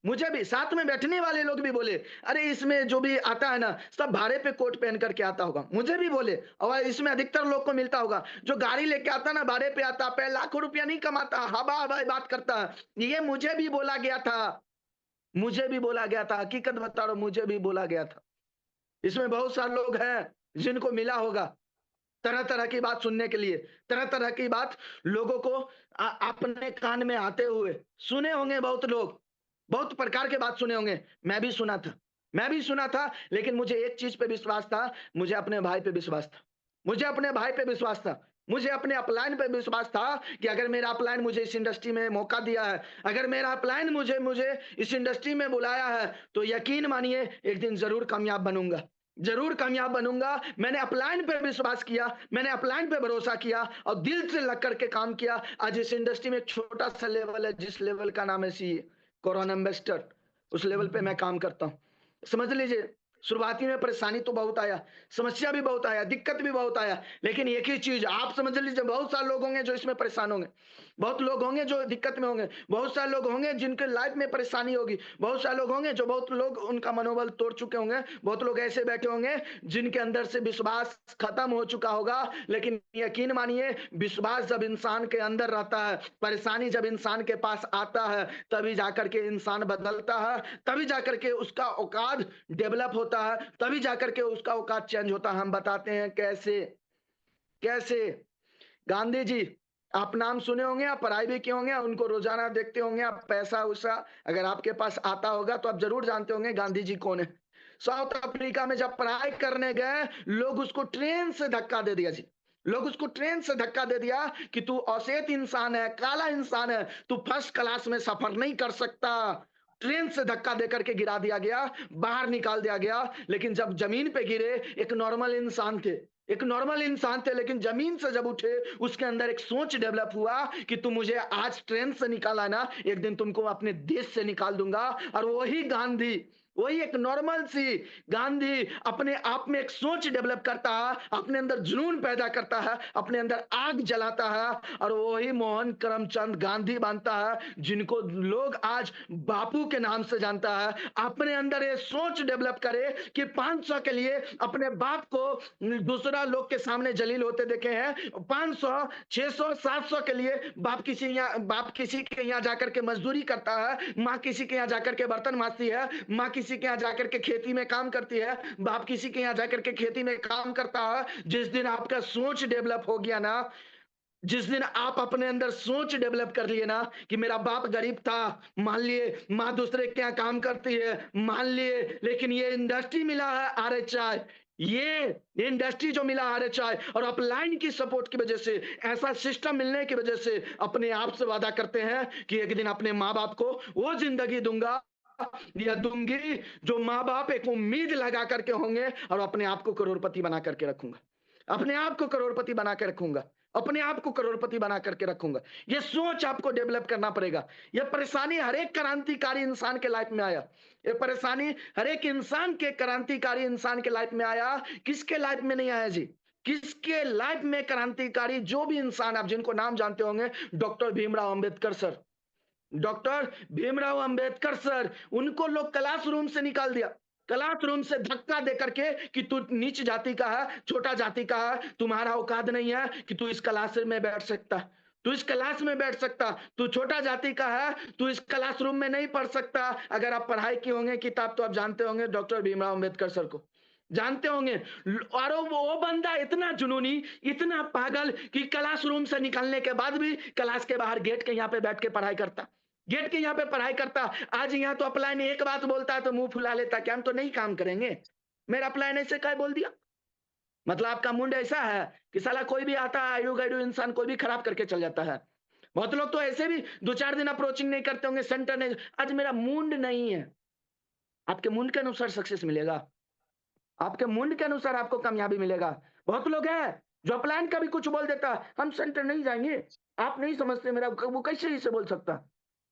मुझे भी साथ में बैठने वाले लोग भी बोले, अरे इसमें जो भी आता है ना, सब भाड़े पे कोट पहन करके आता होगा। मुझे भी बोले, और इसमें अधिकतर लोग को मिलता होगा, जो गाड़ी लेके आता ना, भाड़े पे आता, पे लाखों रुपया नहीं कमाता, हवा-हवाई बात करता है। ये मुझे भी बोला गया था। मुझे भी बोला गया था, हकीकत बता रहा हूँ, मुझे भी बोला गया था। इसमें बहुत सारे लोग हैं जिनको मिला होगा तरह-तरह की बात सुनने के लिए, तरह-तरह की बात लोगों को अपने कान में आते हुए सुने होंगे बहुत लोग, बहुत प्रकार के बात सुने होंगे। मैं भी सुना था, मैं भी सुना था, लेकिन मुझे एक चीज़ पे विश्वास था, मुझे अपने भाई पे विश्वास था। मुझे अपने भाई पे विश्वास था। मुझे अपने अपलाइन पे विश्वास था कि अगर मेरा अपलाइन मुझे इस इंडस्ट्री में मौका दिया है, अगर मेरा अपलाइन मुझे मुझे इस इंडस्ट्री में बुलाया है, तो यकीन मानिए एक दिन ज़रूर कामयाब बनूँगा। ज़रूर कामयाब बनूँगा। मैंने अपलाइन पे विश्वास किया, मैंने अपलाइन पे भरोसा किया और दिल से लग कर के काम किया। आज इस इंडस्ट्री में एक छोटा-सा लेवल है, जिस लेवल का नाम है सीए, कोरोना एम्बेसडर, उस लेवल पे मैं काम करता हूँ। समझ लीजिए, शुरुआती में परेशानी तो बहुत आया, समस्या भी बहुत आया, दिक्कत भी बहुत आया, लेकिन एक ही चीज़ आप समझ लीजिए, बहुत सारे लोग होंगे जो इसमें परेशान होंगे, बहुत लोग होंगे जो दिक्कत में होंगे, बहुत सारे लोग होंगे जिनके लाइफ में परेशानी होगी, बहुत सारे लोग होंगे जो बहुत लोग उनका मनोबल तोड़ चुके होंगे, बहुत लोग ऐसे बैठे होंगे जिनके अंदर से विश्वास खत्म हो चुका होगा। लेकिन यकीन मानिए, विश्वास जब इंसान के अंदर रहता है, परेशानी जब इंसान के पास आता है, तभी जाकर के इंसान बदलता है, तभी जाकर के उसका औकात डेवलप होता है, तभी जाकर के उसका औकात चेंज होता है। हम बताते हैं कैसे, कैसे? गांधी जी, आप नाम सुने होंगे, आप पढ़ाई भी किए होंगे, उनको रोज़ाना देखते होंगे, आप पैसा-वैसा अगर आपके पास आता होगा तो आप ज़रूर जानते होंगे गांधी जी कौन है। साउथ अफ्रीका में जब पढ़ाई करने गए, लोग उसको ट्रेन से धक्का दे दिया जी। लोग उसको ट्रेन से धक्का दे दिया कि तू अशेत इंसान है, काला इंसान है, तू फर्स्ट क्लास में सफ़र नहीं कर सकता। ट्रेन से धक्का देकर के गिरा दिया गया, बाहर निकाल दिया गया। लेकिन जब ज़मीन पे गिरे, एक नॉर्मल इंसान थे। एक नॉर्मल इंसान थे, लेकिन ज़मीन से जब उठे, उसके अंदर एक सोच डेवलप हुआ कि तुम मुझे आज ट्रेन से निकाला ना, एक दिन तुमको अपने देश से निकाल दूँगा। और वही गांधी, वही एक नॉर्मल सी गांधी अपने आप में एक सोच डेवलप करता है, अपने अंदर जुनून पैदा करता है, अपने अंदर आग जलाता है, और वही मोहन करमचंद गांधी बनता है जिनको लोग आज बापू के नाम से जानता है। अपने अंदर ये सोच डेवलप करे कि 500 के लिए अपने बाप को दूसरा लोग के सामने जलील होते देखे हैं। 500, 600, 700 के लिए बाप किसी के यहाँ जाकर के मजदूरी करता है, माँ किसी के यहाँ जाकर के बर्तन मांजती है, माँ किसी के यहाँ जाकर के खेती में काम करती है, बाप किसी के यहाँ जाकर के खेती में काम करता है। जिस दिन आपका सोच डेवलप हो गया ना, जिस दिन आप अपने अंदर सोच डेवलप कर लिए ना कि मेरा बाप गरीब था, मान लिए, माँ दूसरे के यहाँ काम करती है, मान लिए, लेकिन ये इंडस्ट्री मिला है आरएचआई, ये इंडस्ट्री जो मिला आरएचआई और अपलाइन की सपोर्ट की वजह से, ऐसा सिस्टम मिलने की वजह से अपने आप से वादा करते हैं कि एक दिन अपने माँ बाप को वो जिंदगी दूंगा या दूंगी जो माँ बाप एक उम्मीद लगा करके होंगे, और अपने आप को करोड़पति बना करके रखूंगा, अपने आप को करोड़पति बना के रखूंगा, अपने आप को करोड़पति बना करके रखूंगा। ये सोच आपको डेवलप करना पड़ेगा। ये परेशानी हर एक क्रांतिकारी इंसान के लाइफ में आया, ये परेशानी हर एक इंसान के क्रांतिकारी इंसान के लाइफ में आया। किसके लाइफ में नहीं आया जी? किसके लाइफ में क्रांतिकारी जो भी इंसान आप जिनको नाम जानते होंगे, doctor Bhimrao Ambedkar sir, doctor Bhimrao Ambedkar sir, उनको लोग क्लासरूम से निकाल दिया, क्लासरूम से धक्का दे करके कि तू नीच जाति का है, छोटा जाति का है, तुम्हारा औकात नहीं है कि तू इस क्लास में बैठ सकता, तू इस क्लास में बैठ सकता, तू छोटा जाति का है, तू इस क्लासरूम में नहीं पढ़ सकता। अगर आप पढ़ाई किए होंगे किताब तो आप जानते होंगे डॉक्टर भीमराव अंबेडकर सर को, जानते होंगे। और वो बंदा इतना जुनूनी, इतना पागल कि क्लासरूम से निकलने के बाद भी क्लास के बाहर गेट के यहाँ पे बैठ के पढ़ाई करता, गेट के यहाँ पे पढ़ाई करता। आज यहाँ तो अपलाइन एक बात बोलता है तो मुंह फुला लेता कि हम तो नहीं काम करेंगे, मेरा अपलाइन ऐसे क्या बोल दिया। मतलब आपका मुंड ऐसा है कि साला कोई भी आता है आयु गैडू इंसान कोई भी खराब करके चल जाता है। बहुत लोग तो ऐसे भी 2-4 दिन अप्रोचिंग नहीं करते होंगे, सेंटर नहीं, आज मेरा मुंड नहीं है। आपके मुंड के अनुसार सक्सेस मिलेगा, आपके मुंड के अनुसार आपको कामयाबी मिलेगा। बहुत लोग हैं जो अपलाइन का भी कुछ बोल देता है, हम सेंटर नहीं जाएंगे, आप नहीं समझते मेरा, वो कैसे इसे बोल सकता।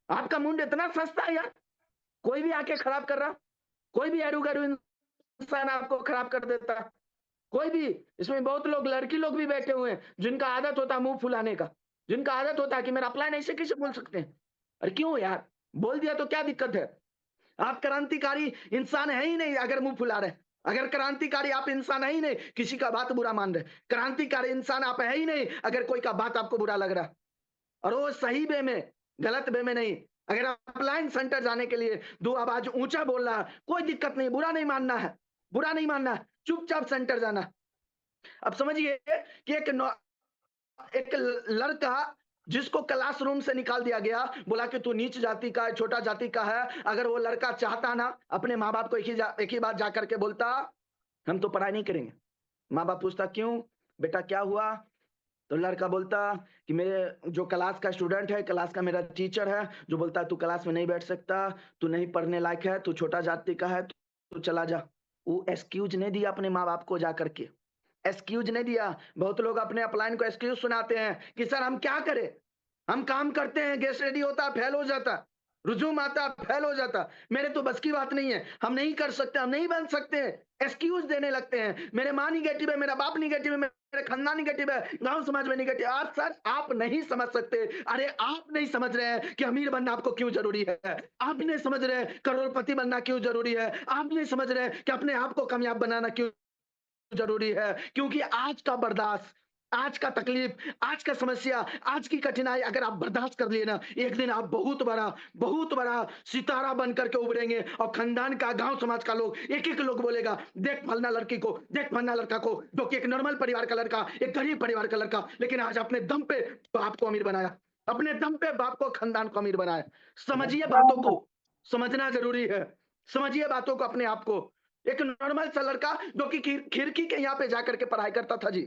आपका मुंड इतना सस्ता है यार, कोई भी आके खराब कर रहा, कोई भी एरू गैरू इंसान आपको खराब कर देता, कोई भी। इसमें बहुत लोग लड़की लोग भी बैठे हुए हैं जिनका आदत होता है मुंह फुलाने का, जिनका आदत होता है कि मेरा अपलाइन ऐसे कैसे बोल सकते हैं। अरे क्यों यार, बोल दिया तो क्या दिक्कत है। आप क्रांतिकारी इंसान है ही नहीं अगर मुंह फुला रहे, अगर क्रांतिकारी आप इंसान है ही नहीं किसी का बात बुरा मान रहे, क्रांतिकारी इंसान आप है ही नहीं अगर कोई का बात आपको बुरा लग रहा, और वो सही वे में, गलत वे में नहीं। अगर अपलाइन सेंटर जाने के लिए 2 आवाज ऊंचा बोलना है, कोई दिक्कत नहीं, बुरा नहीं मानना है, बुरा नहीं मानना है, चुपचाप सेंटर जाना। अब समझिए कि एक लड़का जिसको क्लासरूम से निकाल दिया गया, बोला कि तू नीच जाति का है, छोटा जाति का है। अगर वो लड़का चाहता ना अपने माँ बाप को एक ही बात जाकर के बोलता, हम तो पढ़ाई नहीं करेंगे। माँ बाप पूछता क्यों बेटा क्या हुआ, तो लड़का बोलता कि मेरे जो क्लास का स्टूडेंट है, क्लास का मेरा टीचर है, जो बोलता है तू क्लास में नहीं बैठ सकता, तू नहीं पढ़ने लायक है, तू छोटा जाति का है, तू चला जा। वो एक्सक्यूज नहीं दिया अपने माँ बाप को जाकर के, एक्सक्यूज नहीं दिया। बहुत लोग अपने अपलाइन को एक्सक्यूज सुनाते हैं कि सर हम क्या करें, हम काम करते हैं, गेस्ट रेडी होता फेल हो जाता, रुजूम आता फेल हो जाता, मेरे तो बस की बात नहीं है, हम नहीं कर सकते, हम नहीं बन सकते, एक्सक्यूज देने लगते हैं। मेरे माँ निगेटिव है, मेरा बाप निगेटिव है, मेरे खानदान निगेटिव है, गांव समाज में निगेटिव। आज सर आप नहीं समझ सकते, अरे आप नहीं समझ रहे हैं कि अमीर बनना आपको क्यों जरूरी है, आप नहीं समझ रहे हैं करोड़पति बनना क्यों जरूरी है, आप नहीं समझ रहे हैं कि अपने आप को कामयाब बनाना क्यों जरूरी है। क्योंकि आज का बर्दाश्त, आज का तकलीफ, आज का समस्या, आज की कठिनाई अगर आप बर्दाश्त कर लिए ना, एक दिन आप बहुत बड़ा सितारा बन करके उभरेंगे, और खानदान का, गांव समाज का लोग एक एक लोग बोलेगा देख फलना लड़की को, देख फलना लड़का को, जो कि एक नॉर्मल परिवार का लड़का, एक गरीब परिवार का लड़का, लेकिन आज अपने दम पे बाप को अमीर बनाया, अपने दम पे बाप को, खानदान को अमीर बनाया। समझिए बातों को, समझना जरूरी है, समझिए बातों को, अपने आप को। एक नॉर्मल सा लड़का जो कि खिड़की के यहाँ पे जाकर के पढ़ाई करता था जी,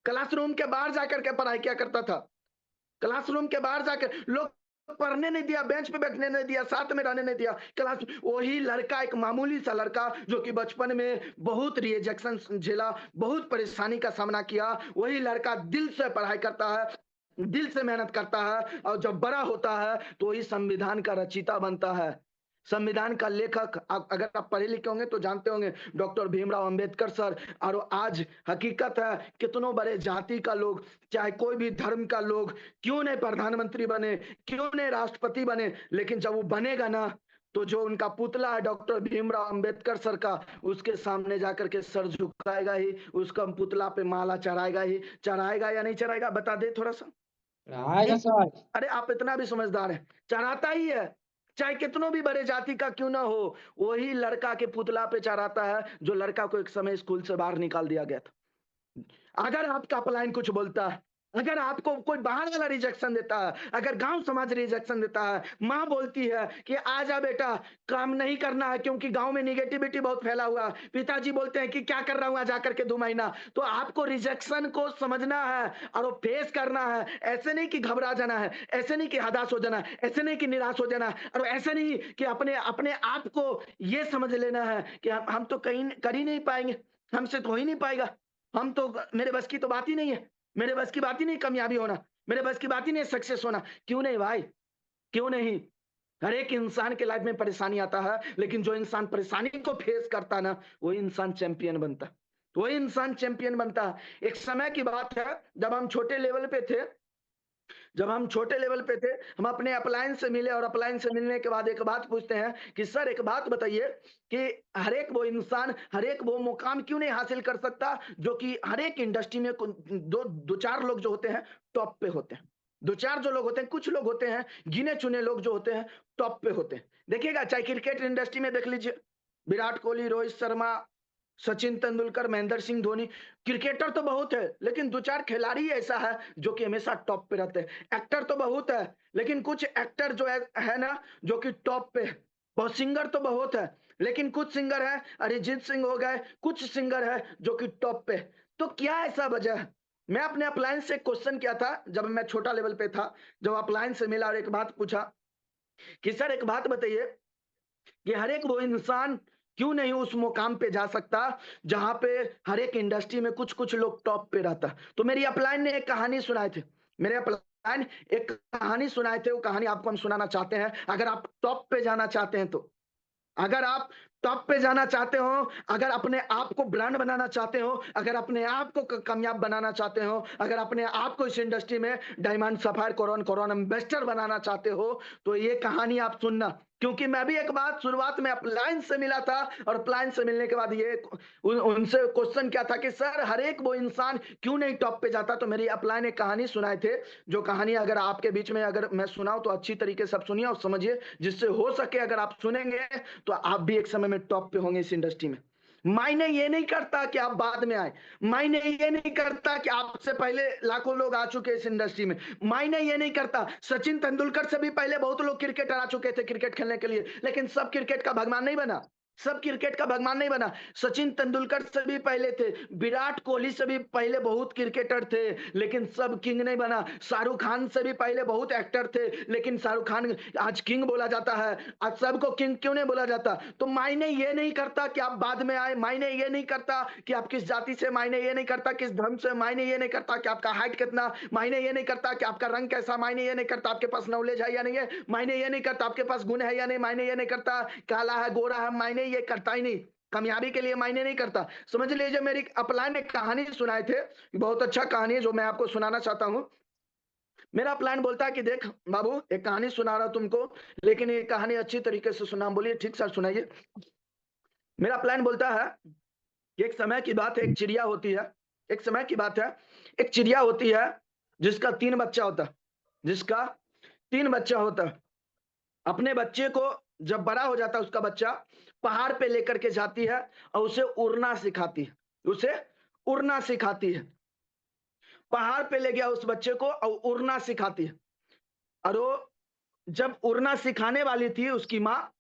क्लासरूम के बाहर जाकर के पढ़ाई किया करता था, क्लासरूम के बाहर जाकर लोग पढ़ने नहीं दिया, बेंच पे बैठने नहीं दिया, साथ में रहने नहीं दिया, क्लास। वही लड़का, एक मामूली सा लड़का जो कि बचपन में बहुत रिजेक्शन झेला, बहुत परेशानी का सामना किया, वही लड़का दिल से पढ़ाई करता है, दिल से मेहनत करता है, और जब बड़ा होता है तो वही संविधान का रचयिता बनता है, संविधान का लेखक, अगर आप पढ़े लिखे होंगे तो जानते होंगे, डॉक्टर भीमराव अंबेडकर सर। और आज हकीकत है, कितनों बड़े जाति का लोग, चाहे कोई भी धर्म का लोग क्यों नहीं प्रधानमंत्री बने, क्यों नहीं राष्ट्रपति बने, लेकिन जब वो बनेगा ना, तो जो उनका पुतला है डॉक्टर भीमराव अंबेडकर सर का, उसके सामने जाकर के सर झुकाएगा ही, उसका पुतला पे माला चढ़ाएगा ही। चढ़ाएगा या नहीं चढ़ाएगा, बता दे थोड़ा सा। आएगा सर। अरे आप इतना भी समझदार है, चढ़ाता ही है, चाहे कितनों भी बड़े जाति का क्यों ना हो। वही लड़का के पुतला पे चढ़ाता है जो लड़का को एक समय स्कूल से बाहर निकाल दिया गया था। अगर आपका अपलाइन कुछ बोलता है, अगर आपको कोई बाहर वाला रिजेक्शन देता है, अगर गांव समाज रिजेक्शन देता है, माँ बोलती है कि आजा बेटा काम नहीं करना है क्योंकि गांव में निगेटिविटी बहुत फैला हुआ है, पिताजी बोलते हैं कि क्या कर रहा हूं जाकर के 2 महीना, तो आपको रिजेक्शन को समझना है और वो फेस करना है। ऐसे नहीं कि घबरा जाना है, ऐसे नहीं कि हताश हो जाना है, ऐसे नहीं कि निराश हो जाना है, और ऐसे नहीं कि अपने अपने आप को ये समझ लेना है कि हम तो कहीं कर ही नहीं पाएंगे, हमसे तो हो ही नहीं पाएगा, हम तो, मेरे बस की तो बात ही नहीं है, मेरे बस की बात ही नहीं कामयाबी होना, मेरे बस की बात ही नहीं सक्सेस होना। क्यों नहीं भाई, क्यों नहीं। हर एक इंसान के लाइफ में परेशानी आता है, लेकिन जो इंसान परेशानी को फेस करता है ना, वही इंसान चैंपियन बनता है, वही इंसान चैंपियन बनता है। एक समय की बात है, जब हम छोटे लेवल पे थे, जब हम छोटे लेवल पे थे, हम अपने अपलाइन से मिले, और अपलाइन से मिलने के बाद एक बात पूछते हैं कि सर एक बात बताइए कि हर एक वो इंसान हर एक वो मुकाम क्यों नहीं हासिल कर सकता जो कि हर एक इंडस्ट्री में दो चार लोग जो होते हैं टॉप पे होते हैं, दो चार जो लोग होते हैं, कुछ लोग होते हैं गिने चुने लोग जो होते हैं टॉप पे होते हैं। देखिएगा, चाहे क्रिकेट इंडस्ट्री में देख लीजिए, विराट कोहली, रोहित शर्मा, सचिन तेंदुलकर, महेंद्र सिंह धोनी, क्रिकेटर तो बहुत है लेकिन दो चार खिलाड़ी ऐसा है जो कि हमेशा टॉप पे रहते हैं। एक्टर तो बहुत है लेकिन कुछ एक्टर जो है ना, जो कि टॉप पे है। और सिंगर तो बहुत है लेकिन कुछ सिंगर है, अरिजीत सिंह हो गए, कुछ सिंगर है जो कि टॉप पे है। तो क्या ऐसा वजह है? मैं अपने अपलाइन से क्वेश्चन किया था जब मैं छोटा लेवल पे था, जब अपलाइन से मिला और एक बात पूछा कि सर एक बात बताइए कि हर एक वो इंसान क्यों नहीं उस मुकाम पे जा सकता जहां पे हर एक इंडस्ट्री में कुछ कुछ लोग टॉप पे रहता। तो मेरी अपलाइन ने एक कहानी सुनाए थे, मेरे अपलाइन एक कहानी सुनाए थे, वो कहानी आपको हम सुनाना चाहते हैं। अगर आप टॉप पे जाना चाहते हैं तो, अगर आप टॉप पे जाना चाहते हो, अगर अपने आप को ब्रांड बनाना चाहते हो, अगर अपने आप को कामयाब बनाना चाहते हो, अगर अपने आप को इस इंडस्ट्री में डायमंड सफायर कोरोन एम्बेसडर बनाना चाहते हो, तो ये कहानी आप सुनना। क्योंकि मैं भी एक बात शुरुआत में अपलाइन से मिला था, और अपलाइन से मिलने के बाद ये उनसे क्वेश्चन क्या था कि सर हर एक वो इंसान क्यों नहीं टॉप पे जाता। तो मेरी अपलाइन एक कहानी सुनाए थे, जो कहानी अगर आपके बीच में अगर मैं सुनाऊं तो अच्छी तरीके से आप सुनिए और समझिए, जिससे हो सके अगर आप सुनेंगे तो आप भी एक समय में टॉप पे होंगे इस इंडस्ट्री में। मायने ये नहीं करता कि आप बाद में आए, मायने ये नहीं करता कि आपसे पहले लाखों लोग आ चुके इस इंडस्ट्री में, मायने ये नहीं करता सचिन तेंदुलकर से भी पहले बहुत लोग क्रिकेटर आ चुके थे क्रिकेट खेलने के लिए, लेकिन सब क्रिकेट का भगवान नहीं बना, सब क्रिकेट का भगवान नहीं बना। सचिन तेंदुलकर से भी पहले थे, विराट कोहली से भी पहले बहुत क्रिकेटर थे, लेकिन सब किंग नहीं बना। शाहरुख खान से भी पहले बहुत एक्टर थे, लेकिन शाहरुख खान आज किंग बोला जाता है। आज सबको किंग क्यों नहीं बोला जाता? तो मायने ये नहीं करता कि आप बाद में आए, मायने ये नहीं करता कि आप किस जाति से, मायने ये नहीं करता किस धर्म से, मायने ये नहीं करता कि आपका हाइट कितना, मायने ये नहीं करता कि आपका रंग कैसा, मायने ये नहीं करता आपके पास नॉलेज है या नहीं है, मायने ये नहीं करता आपके पास गुण है या नहीं, मायने ये नहीं करता काला है गोरा है, मायने ये करता ही नहीं, कामयाबी के लिए मायने नहीं करता। समझ लीजिए, मेरी अपलाइन ने कहानी सुनाए थे, बहुत अच्छा कहानी है जो मैं आपको सुनाना चाहता हूं। मेरा प्लान बोलता है कि देख बाबू, एक कहानी सुना रहा तुमको, लेकिन ये कहानी अच्छी तरीके से सुना। बोलिए ठीक सर सुनाइए। मेरा प्लान बोलता है कि एक समय की बात है, एक चिड़िया होती है, एक समय की बात है, एक चिड़िया होती है जिसका 3 बच्चा होता है, जिसका 3 बच्चा होता है। अपने बच्चे को जब बड़ा हो जाता है उसका बच्चा, पहाड़ पे लेकर के जाती है और उसे उड़ना सिखाती है, उसे उड़ना सिखाती है। पहाड़ पे ले गया उस बच्चे को और उड़ना सिखाती है। और वो जब उड़ना सिखाने वाली थी उसकी माँ,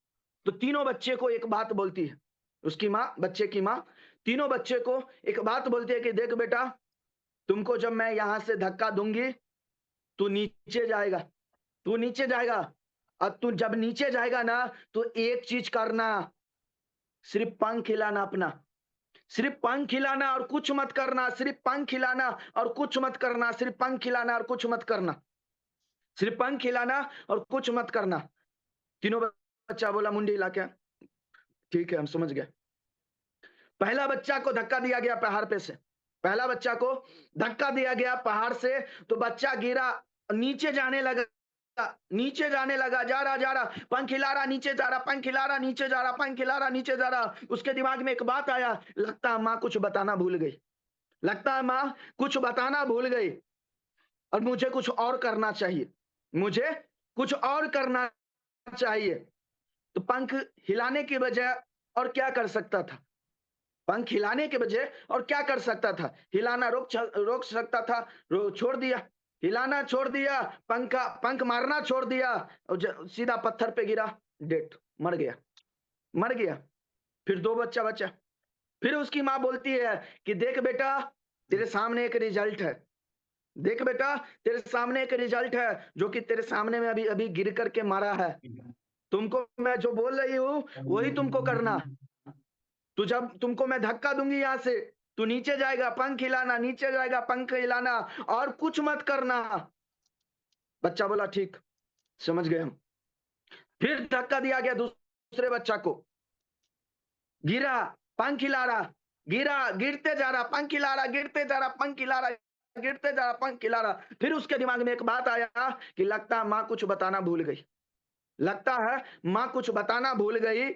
तो तीनों बच्चे को एक बात बोलती है, उसकी माँ, बच्चे की माँ तीनों बच्चे को एक बात बोलती है कि देख बेटा, तुमको जब मैं यहां से धक्का दूंगी, तू नीचे जाएगा, तू नीचे जाएगा। और तू जब नीचे जाएगा ना, तो एक चीज करना, सिर्फ पंख हिलाना अपना, सिर्फ पंख हिलाना और कुछ मत करना, सिर्फ पंख हिलाना और कुछ मत करना, सिर्फ पंख हिलाना और कुछ मत करना, सिर्फ पंख हिलाना और कुछ मत करना। तीनों बच्चा बोला मुंडी हिला के, ठीक है हम समझ गए। पहला बच्चा को धक्का दिया गया पहाड़ पे से, पहला बच्चा को धक्का दिया गया पहाड़ से, तो बच्चा गिरा, नीचे जाने लगा, नीचे जाने लगा, जा रहा, पंख हिला रहा, नीचे जा रहा, पंख हिला रहा, नीचे जा रहा, पंख हिला रहा, नीचे जा रहा। उसके दिमाग में एक बात आया, लगता है माँ कुछ बताना भूल गई, लगता है माँ कुछ बताना भूल गई और मुझे कुछ और करना चाहिए, मुझे कुछ और करना चाहिए। तो पंख हिलाने की बजाय और क्या कर सकता था? पंख हिलाने के बजाय और क्या कर सकता था? हिलाना रोक सकता था, छोड़ दिया, हिलाना छोड़ दिया, पंख मारना छोड़ दिया और सीधा पत्थर पे गिरा, डेथ, मर गया, मर गया। फिर 2 बच्चा बचा। फिर उसकी माँ बोलती है कि देख बेटा, तेरे सामने एक रिजल्ट है, देख बेटा तेरे सामने एक रिजल्ट है, जो कि तेरे सामने में अभी अभी गिर करके मारा है। तुमको मैं जो बोल रही हूँ वही तुमको करना। तो जब तुमको मैं धक्का दूंगी यहाँ से, तू नीचे जाएगा, पंख हिलाना, नीचे जाएगा, पंख हिलाना, और कुछ मत करना। बच्चा बोला ठीक, समझ गए हम। फिर धक्का दिया गया दूसरे बच्चा को, गिरा, पंख हिला रहा, गिरा, गिरते जा रहा, पंख हिला रहा, गिरते जा रहा, पंख हिला रहा, गिरते जा रहा, पंख हिला रहा। फिर उसके दिमाग में एक बात आया कि लगता है माँ कुछ बताना भूल गई, लगता है माँ कुछ बताना भूल गई,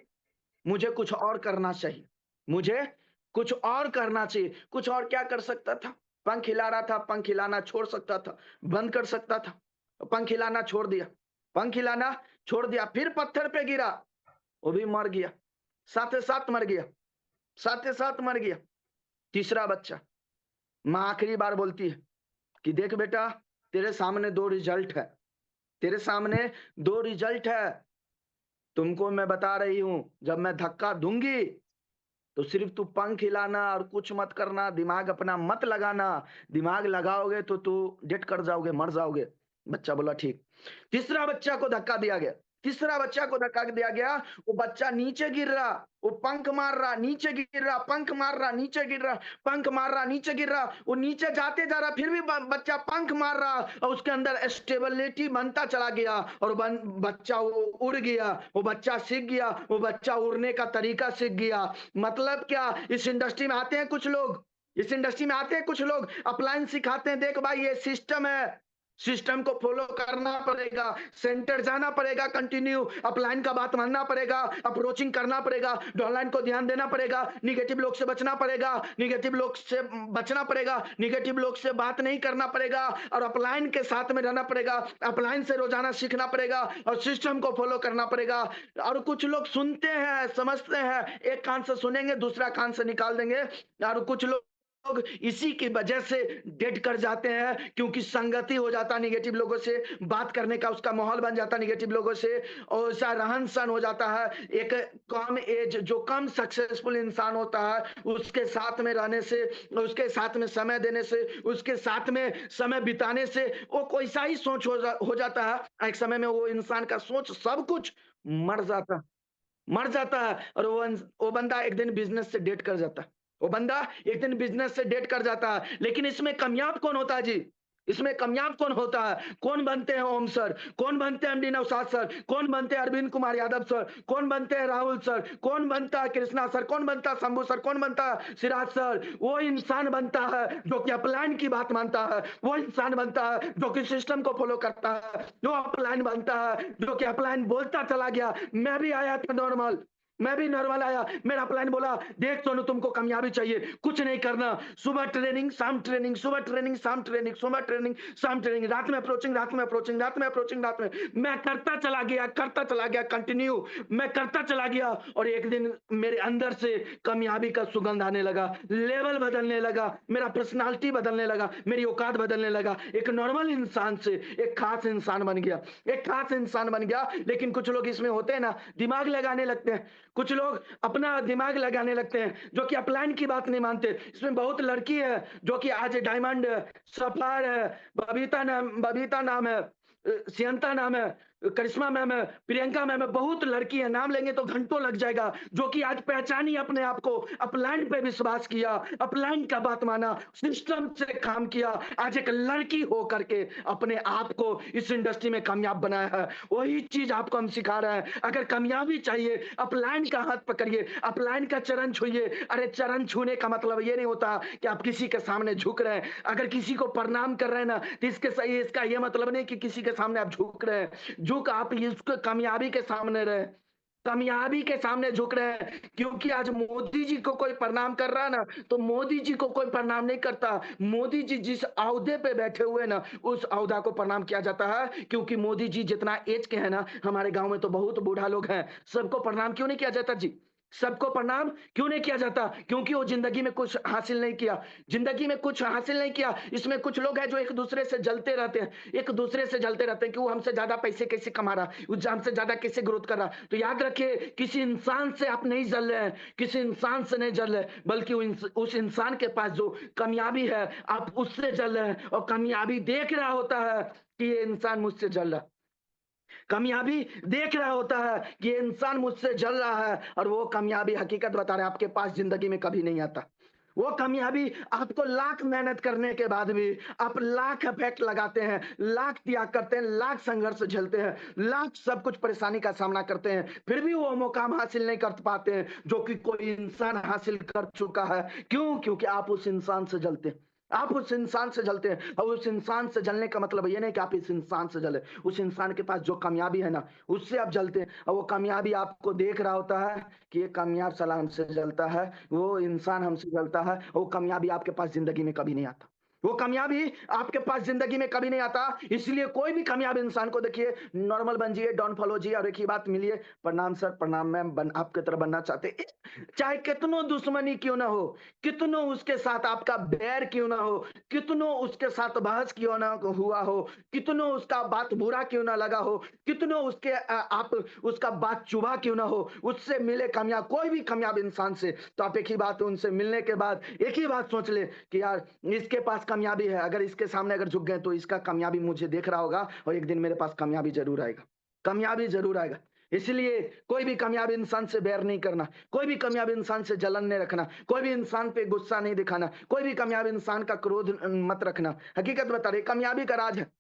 मुझे कुछ और करना चाहिए, मुझे कुछ और करना चाहिए। कुछ और क्या कर सकता था? पंख हिला रहा था, पंख हिलाना छोड़ सकता था, बंद कर सकता था, पंख हिलाना छोड़ दिया, पंख हिलाना छोड़ दिया। फिर पत्थर पे गिरा, वो भी मर गया, साथ साथ मर गया, साथ साथ मर गया। तीसरा बच्चा, माँ आखिरी बार बोलती है कि देख बेटा, तेरे सामने 2 रिजल्ट है, तेरे सामने 2 रिजल्ट है। तुमको मैं बता रही हूं, जब मैं धक्का दूंगी तो सिर्फ तू पंख हिलाना और कुछ मत करना, दिमाग अपना मत लगाना। दिमाग लगाओगे तो तू डेथ कर जाओगे, मर जाओगे। बच्चा बोला ठीक। तीसरा बच्चा को धक्का दिया गया, तीसरा बच्चा को धक्का दिया गया, वो बच्चा नीचे गिर रहा, वो पंख मार रहा, नीचे गिर रहा, पंख मार रहा, नीचे गिर रहा, पंख मार रहा, नीचे गिर रहा, वो नीचे जाते जा रहा, फिर भी बच्चा पंख मार रहा और उसके अंदर स्टेबिलिटी बनता चला गया और बच्चा वो उड़ गया, वो बच्चा सीख गया, वो बच्चा उड़ने का तरीका सीख गया। मतलब क्या, इस इंडस्ट्री में आते हैं कुछ लोग, इस इंडस्ट्री में आते हैं कुछ लोग, अप्लायंस सिखाते हैं, देख भाई ये सिस्टम है, सिस्टम को फॉलो करना पड़ेगा, सेंटर जाना पड़ेगा, कंटिन्यू अपलाइन का बात मानना पड़ेगा, अप्रोचिंग करना पड़ेगा, डाउनलाइन को ध्यान देना पड़ेगा, निगेटिव लोग से बचना पड़ेगा, निगेटिव लोग से बचना पड़ेगा, निगेटिव लोग से बात नहीं करना पड़ेगा और अपलाइन के साथ में रहना पड़ेगा, अपलाइन से रोजाना सीखना पड़ेगा और सिस्टम को फॉलो करना पड़ेगा। और कुछ लोग सुनते हैं, समझते हैं, एक कान से सुनेंगे, दूसरा कान से निकाल देंगे, और कुछ लोग इसी की वजह से डेड कर जाते हैं, क्योंकि संगति हो जाता निगेटिव लोगों से, बात करने का उसका माहौल बन जाता निगेटिव लोगों से, और ऐसा रहन सहन हो जाता है। एक कम एज, जो कम सक्सेसफुल इंसान होता है, उसके साथ में रहने से, उसके साथ में समय देने से, उसके साथ में समय बिताने से वो कोई सा ही सोच हो जाता है, एक समय में वो इंसान का सोच सब कुछ मर जाता, मर जाता है। और वो बंदा एक दिन बिजनेस से डेट कर जाता है, वो बंदा एक दिन बिजनेस से डेट कर जाता है। लेकिन इसमें कामयाब कौन होता है जी? इसमें कामयाब कौन होता है? कौन बनते हैं ओम सर, कौन बनते हैं एमडी नौशाद सर, कौन बनते हैं अरविंद कुमार यादव सर, कौन बनते हैं राहुल सर, कौन बनता है कृष्णा सर, कौन बनता है शंभू सर, कौन बनता है सिराज सर? वो इंसान बनता है जो कि अपलाइन की बात मानता है, वो इंसान बनता है जो कि सिस्टम को फॉलो करता है, जो अपलाइन बनता है, जो कि अपलाइन बोलता चला गया। मैं भी आया था नॉर्मल, मैं भी नॉर्मल आया, मेरा प्लान बोला देख सोनू तुमको कामयाबी चाहिए, कुछ नहीं करना, सुबह ट्रेनिंग शाम ट्रेनिंग, सुबह ट्रेनिंग शाम ट्रेनिंग, सुबह ट्रेनिंग शाम ट्रेनिंग, रात में अप्रोचिंग, रात में अप्रोचिंग, रात में अप्रोचिंग, रात में। मैं करता चला गया कंटिन्यू, मैं करता चला गया और एक दिन मेरे अंदर से कामयाबी का सुगंध आने लगा, लेवल बदलने लगा, मेरा पर्सनालिटी बदलने लगा, मेरी औकात बदलने लगा, एक नॉर्मल इंसान से एक खास इंसान बन गया, एक खास इंसान बन गया। लेकिन कुछ लोग इसमें होते हैं ना, दिमाग लगाने लगते हैं, कुछ लोग अपना दिमाग लगाने लगते हैं, जो कि अपलाइन की बात नहीं मानते। इसमें बहुत लड़की है जो कि आज डायमंड है, सफायर है, बबीता नाम है, सियंता नाम है, करिश्मा मैम है, प्रियंका मैम है, बहुत लड़की है, नाम लेंगे तो घंटों लग जाएगा, जो कि आज पहचानी अपने आप को, अपलाइन पे विश्वास किया, अपलाइन का बात माना, सिस्टम से काम किया, आज एक लड़की हो करके अपने आप को इस इंडस्ट्री में कामयाब बनाया है। वही चीज आपको हम सिखा रहे हैं। अगर कामयाबी चाहिए, अपलाइन का हाथ पकड़िए, अपलाइन का चरण छूइए। अरे चरण छूने का मतलब ये नहीं होता कि आप किसी के सामने झुक रहे हैं। अगर किसी को प्रणाम कर रहे हैं ना, तो इसके सही इसका ये मतलब नहीं कि किसी के सामने आप झुक रहे हैं। झुक आप इसको कामयाबी के सामने रहे, कामयाबी के सामने झुक रहे हैं। क्योंकि आज मोदी जी को कोई प्रणाम कर रहा है ना, तो मोदी जी को कोई प्रणाम नहीं करता। मोदी जी जिस ओहदे पे बैठे हुए ना, उस ओहदा को प्रणाम किया जाता है। क्योंकि मोदी जी जितना एज के हैं ना, हमारे गांव में तो बहुत बूढ़ा लोग हैं, सबको प्रणाम क्यों नहीं किया जाता जी? सबको प्रणाम क्यों नहीं किया जाता? क्योंकि वो जिंदगी में कुछ हासिल नहीं किया, जिंदगी में कुछ हासिल नहीं किया। इसमें कुछ लोग हैं जो एक दूसरे से जलते रहते हैं, एक दूसरे से जलते रहते हैं कि वो हमसे ज्यादा पैसे कैसे कमा रहा, वो हमसे ज्यादा कैसे ग्रोथ कर रहा। तो याद रखिए, किसी इंसान से आप नहीं जल रहे हैं, किसी इंसान से नहीं जल रहे, बल्कि उस इंसान के पास जो कामयाबी है, आप उससे जल रहे हैं। और कामयाबी देख रहा होता है कि ये इंसान मुझसे जल रहा है, कामयाबी देख रहा होता है कि ये इंसान मुझसे जल रहा है। और वो कामयाबी, हकीकत बता रहे हैं, आपके पास जिंदगी में कभी नहीं आता। वो कामयाबी आपको लाख मेहनत करने के बाद भी, आप लाख इफेक्ट लगाते हैं, लाख त्याग करते हैं, लाख संघर्ष झेलते हैं, लाख सब कुछ परेशानी का सामना करते हैं, फिर भी वो मुकाम हासिल नहीं कर पाते हैं जो कि कोई इंसान हासिल कर चुका है। क्यों? क्योंकि आप उस इंसान से जलते हैं, आप उस इंसान से जलते हैं। और उस इंसान से जलने का मतलब ये नहीं कि आप इस इंसान से जले, उस इंसान के पास जो कामयाबी है ना, उससे आप जलते हैं। और वो कामयाबी आपको देख रहा होता है कि ये कामयाब साला हमसे जलता है, वो इंसान हमसे जलता है। वो कामयाबी आपके पास जिंदगी में कभी नहीं आता, वो कामयाबी आपके पास जिंदगी में कभी नहीं आता। इसलिए कोई भी कामयाब इंसान को देखिए, नॉर्मल बन जाइए, डॉन फॉलो जी, और एक ही बात मिलिए, प्रणाम सर, प्रणाम मैम, आपके तरह बनना चाहते, चाहे कितनों दुश्मनी क्यों ना हो, कितनों उसके साथ आपका बैर क्यों ना हो, कितनों उसके साथ बहस क्यों ना हुआ हो, कितनों उसका बात बुरा क्यों ना लगा हो, कितनों उसके आप उसका बात चुभा क्यों ना हो, उससे मिले कामयाब कोई भी कामयाब इंसान से, तो आप एक ही बात, उनसे मिलने के बाद एक ही बात सोच ले कि यार इसके पास कामयाबी है, अगर इसके सामने अगर झुक गए तो इसका कामयाबी मुझे देख रहा होगा, और एक दिन मेरे पास कामयाबी जरूर आएगा, कामयाबी जरूर आएगा। इसलिए कोई भी कामयाब इंसान से बैर नहीं करना, कोई भी कामयाब इंसान से जलन नहीं रखना, कोई भी इंसान पे गुस्सा नहीं दिखाना, कोई भी कामयाब इंसान का क्रोध मत रखना। हकीकत बता रहे, कामयाबी का राज है।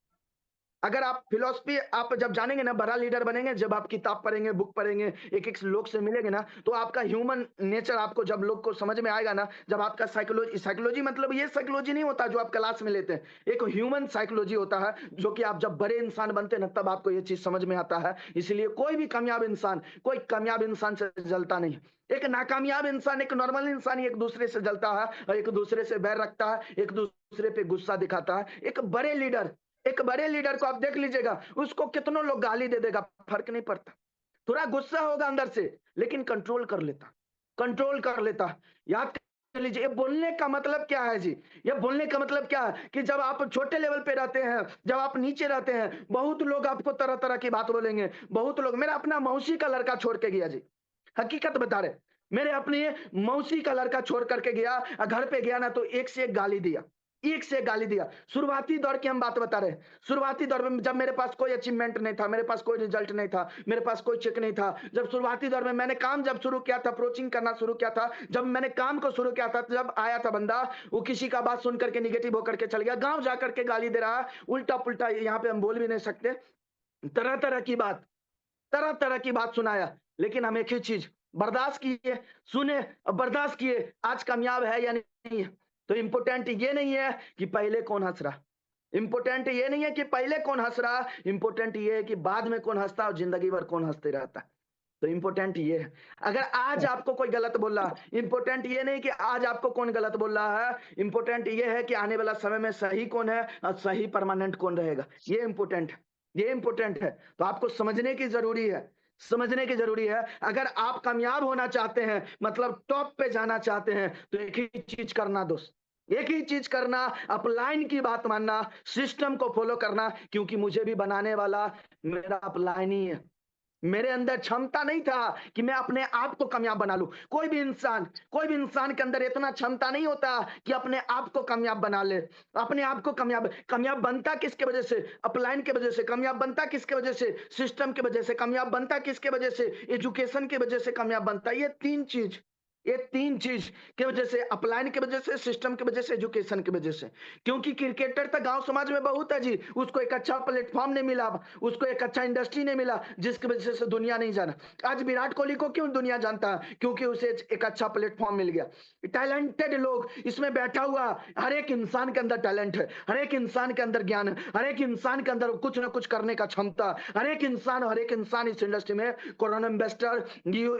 अगर आप फिलॉसफी आप जब जानेंगे ना, बड़ा लीडर बनेंगे, जब आप किताब पढ़ेंगे, बुक पढ़ेंगे, एक-एक लोग से मिलेंगे ना, तो आपका ह्यूमन नेचर आपको जब लोग को समझ में आएगा ना, जब आपका साइकोलॉजी साइकोलॉजी मतलब ये साइकोलॉजी नहीं होता जो आप क्लास में लेते हैं। एक ह्यूमन साइकोलॉजी होता है, जो कि आप जब बड़े इंसान बनते हैं ना, तब आपको ये चीज़ समझ में आता है। इसलिए कोई भी कामयाब इंसान, कोई कामयाब इंसान से जलता नहीं है। एक नाकामयाब इंसान, एक नॉर्मल इंसान ही एक दूसरे से जलता है और एक दूसरे से बैर रखता है, एक दूसरे पे गुस्सा दिखाता है। एक बड़े लीडर को आप देख लीजिएगा, उसको कितनों लोग गाली दे देगा, फर्क नहीं पड़ता। थोड़ा गुस्सा होगा अंदर से, लेकिन कंट्रोल कर लेता, कंट्रोल कर लेता। याद कर लीजिए, ये बोलने का मतलब क्या है जी? ये बोलने का मतलब क्या है कि जब आप छोटे लेवल पे रहते हैं, जब आप नीचे रहते हैं, बहुत लोग आपको तरह-तरह की बात बोलेंगे। बहुत लोग, मेरा अपना मौसी का लड़का छोड़ के गया जी, हकीकत बता रहे। मेरे अपने मौसी का लड़का छोड़ करके गया, घर पे गया ना तो एक से एक गाली दिया, एक से एक गाली दिया। शुरुआती दौर की हम बात बता रहे हैं। शुरुआती दौर में जब मेरे पास कोई अचीवमेंट नहीं था, मेरे पास कोई रिजल्ट नहीं था, मेरे पास कोई चेक नहीं था। जब शुरुआती दौर में मैंने काम जब शुरू किया था, अप्रोचिंग करना शुरू किया था, जब मैंने काम को शुरू किया था, तो जब आया था बंदा, वो किसी का बात सुन करके नेगेटिव होकर के चल गया, गाँव जा करके गाली दे रहा है, उल्टा-पुल्टा, यहाँ पे हम बोल भी नहीं सकते। तरह-तरह की बात, तरह-तरह की बात सुनाया। लेकिन हम एक ही चीज़ बर्दाश्त किए, सुने और बर्दाश्त किए। आज कामयाब है या नहीं है? तो इम्पोर्टेंट ये नहीं है कि पहले कौन हँस रहा, इम्पोर्टेंट ये नहीं है कि पहले कौन हँस रहा, इम्पोर्टेंट ये है कि बाद में कौन हँसता है और ज़िंदगी भर कौन हँसते रहता है। तो इम्पोर्टेंट ये है। अगर आज आपको कोई गलत बोल रहा है, इम्पोर्टेंट ये नहीं कि आज आपको कौन गलत बोल रहा है, इम्पोर्टेंट ये है कि आने वाला समय में सही कौन है और सही परमानेंट कौन रहेगा। ये इम्पोर्टेंट है, ये इम्पोर्टेंट है। तो आपको समझने की ज़रूरी है, समझने की ज़रूरी है। अगर आप कामयाब होना चाहते हैं, मतलब टॉप पे जाना चाहते हैं, तो एक ही चीज़ करना दोस्त, एक ही चीज़ करना, अपलाइन की बात मानना, सिस्टम को फ़ॉलो करना, क्योंकि मुझे भी बनाने वाला मेरा अपलाइन ही है। मेरे अंदर क्षमता नहीं था कि मैं अपने आप को कामयाब बना लूं। कोई भी इंसान के अंदर इतना क्षमता नहीं होता कि अपने आप को कामयाब बना ले। अपने आप को कामयाब कामयाब बनता किसके वजह से? अपलाइन की वजह से। कामयाब बनता किसके वजह से? सिस्टम की वजह से। कामयाब बनता किसके वजह से? एजुकेशन की वजह से कामयाब बनता। ये तीन चीज की वजह से, अपलाइन की वजह से, सिस्टम की वजह से, एजुकेशन की वजह से। क्योंकि क्रिकेटर तो गांव समाज में बहुत है जी, उसको एक अच्छा प्लेटफॉर्म नहीं मिला, उसको एक अच्छा इंडस्ट्री नहीं मिला, जिसकी वजह से दुनिया नहीं जाना। आज विराट कोहली को क्यों दुनिया जानता है? क्योंकि उसे एक अच्छा प्लेटफॉर्म मिल गया। टैलेंटेड लोग इसमें बैठा हुआ, हर एक इंसान के अंदर टैलेंट है, हर एक इंसान के अंदर ज्ञान है, हर एक इंसान के अंदर कुछ ना कुछ करने का क्षमता। हर एक इंसान इस इंडस्ट्री में corona investor,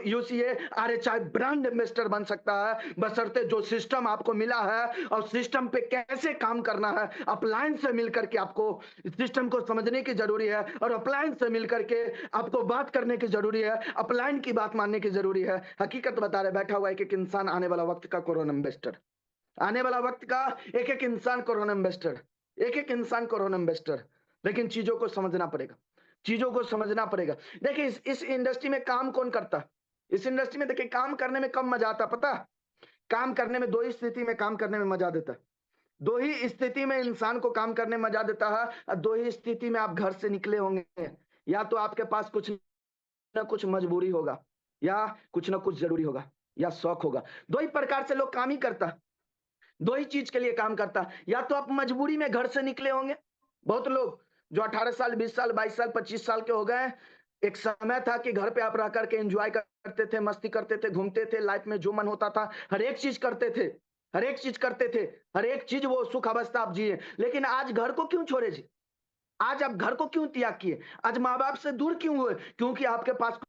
UCA, RHI brand investor बन सकता है, बशर्ते जो सिस्टम आपको मिला है और सिस्टम पे कैसे काम करना है, अपलायंस से मिलकर के आपको सिस्टम को समझने की जरूरी है, और अपलायंस से मिलकर के आपको बात करने की जरूरी है, अपलायन की बात मानने की जरूरी है। हकीकत बता रहे, बैठा हुआ एक इंसान आने वाला वक्त का कोरोना इन्वेस्टर, आने वाला वक्त का एक इंसान कोरोना इन्वेस्टर, एक इंसान कोरोना इन्वेस्टर। लेकिन चीजों को समझना पड़ेगा, चीजों को समझना पड़ेगा। देखिए इस इंडस्ट्री में काम कौन करता है? इस इंडस्ट्री में देखिए काम करने में कम मजा आता, पता? काम करने में दो ही स्थिति में काम करने में मजा देता है। दो ही स्थिति में इंसान को काम करने में मजा देता है, और दो ही स्थिति में आप घर से निकले होंगे। या तो आपके पास कुछ ना कुछ मजबूरी होगा, या कुछ ना कुछ जरूरी होगा, या शौक होगा। दो ही प्रकार से लोग काम ही करता है, दो ही चीज के लिए काम करता है। या तो आप मजबूरी में घर से निकले होंगे, बहुत लोग जो 18 साल, 20 साल, 22 साल, 25 साल के हो गए, एक समय था कि घर पे आप रह करके एंजॉय करते थे, मस्ती करते थे, घूमते थे, लाइफ में जो मन होता था हर एक चीज करते थे, हर एक चीज करते थे, हर एक चीज वो सुख अवस्था आप जिए। लेकिन आज घर को क्यों छोड़े जी? आज आप घर को क्यों त्याग किए? आज माँ बाप से दूर क्यों हुए? क्योंकि आपके पास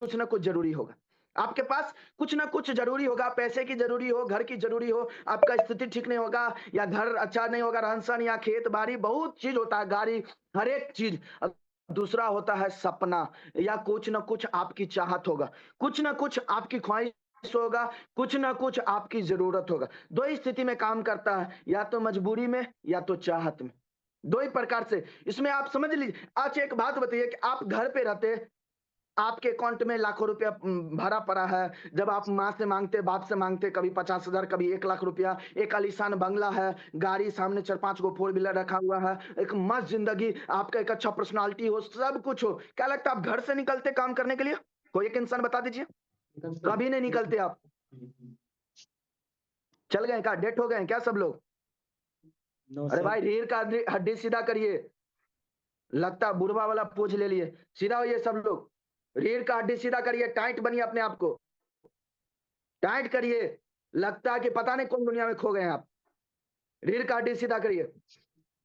कुछ ना कुछ जरूरी होगा, आपके पास कुछ ना कुछ जरूरी होगा। पैसे की जरूरी हो, घर की जरूरी हो, आपका स्थिति ठीक नहीं होगा, या घर अच्छा नहीं होगा, रहन सहन, या खेत बाड़ी, बहुत चीज होता है, गाड़ी, हर एक चीज। दूसरा होता है सपना, या कुछ ना कुछ आपकी चाहत होगा, कुछ ना कुछ आपकी ख्वाहिश होगा, कुछ ना कुछ आपकी जरूरत होगा। दो ही स्थिति में काम करता है, या तो मजबूरी में या तो चाहत में, दो ही प्रकार से। इसमें आप समझ लीजिए। आज एक बात बताइए कि आप घर पे रहते, आपके अकाउंट में लाखों रुपया भरा पड़ा है, जब आप माँ से मांगते, बाप से मांगते, कभी 50,000, कभी 1 लाख रुपया, एक आलीशान बंगला है, गाड़ी सामने 4-5 गो 4 व्हीलर रखा हुआ है, एक मस्त जिंदगी, आपका एक अच्छा पर्सनालिटी हो, सब कुछ हो, क्या लगता है आप घर से निकलते काम करने के लिए? कोई एक इंसान बता दीजिए, कभी नहीं निकलते आप। चल गए क्या? डेट हो गए हैं क्या सब लोग? नो अरे सर। भाई रीढ़ का हड्डी सीधा करिए, लगता बुढ़वा वाला पोज ले लिए, सीधा होइए सब लोग, रीढ़ का हड्डी सीधा करिए, टाइट बनिए अपने आप को, टाइट करिए। लगता है कि पता नहीं कौन दुनिया में खो गए हैं आप। रीढ़ का हड्डी सीधा करिए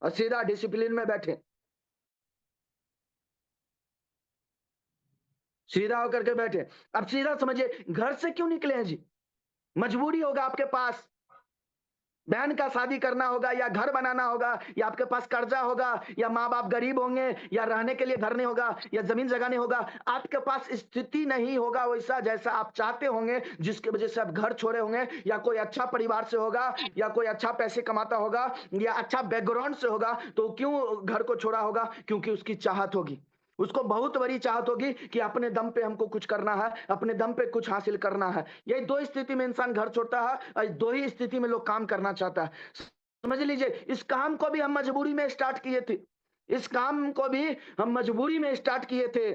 और सीधा डिसिप्लिन में बैठे, सीधा होकर के बैठे। अब सीधा समझिए, घर से क्यों निकले हैं जी? मजबूरी होगा आपके पास, बहन का शादी करना होगा, या घर बनाना होगा, या आपके पास कर्जा होगा, या माँ बाप गरीब होंगे, या रहने के लिए घर नहीं होगा, या जमीन जगह नहीं होगा, आपके पास स्थिति नहीं होगा वैसा जैसा आप चाहते होंगे, जिसकी वजह से आप घर छोड़े होंगे। या कोई अच्छा परिवार से होगा, या कोई अच्छा पैसे कमाता होगा, या अच्छा बैकग्राउंड से होगा, तो क्यों घर को छोड़ा होगा? क्योंकि उसकी चाहत होगी, उसको बहुत बड़ी चाहत होगी कि अपने दम पे हमको कुछ करना है, अपने दम पे कुछ हासिल करना है। यही दो स्थिति में इंसान घर छोड़ता है, और दो ही स्थिति में लोग काम करना चाहता है। समझ लीजिए, इस काम को भी हम मजबूरी में स्टार्ट किए थे, इस काम को भी हम मजबूरी में स्टार्ट किए थे,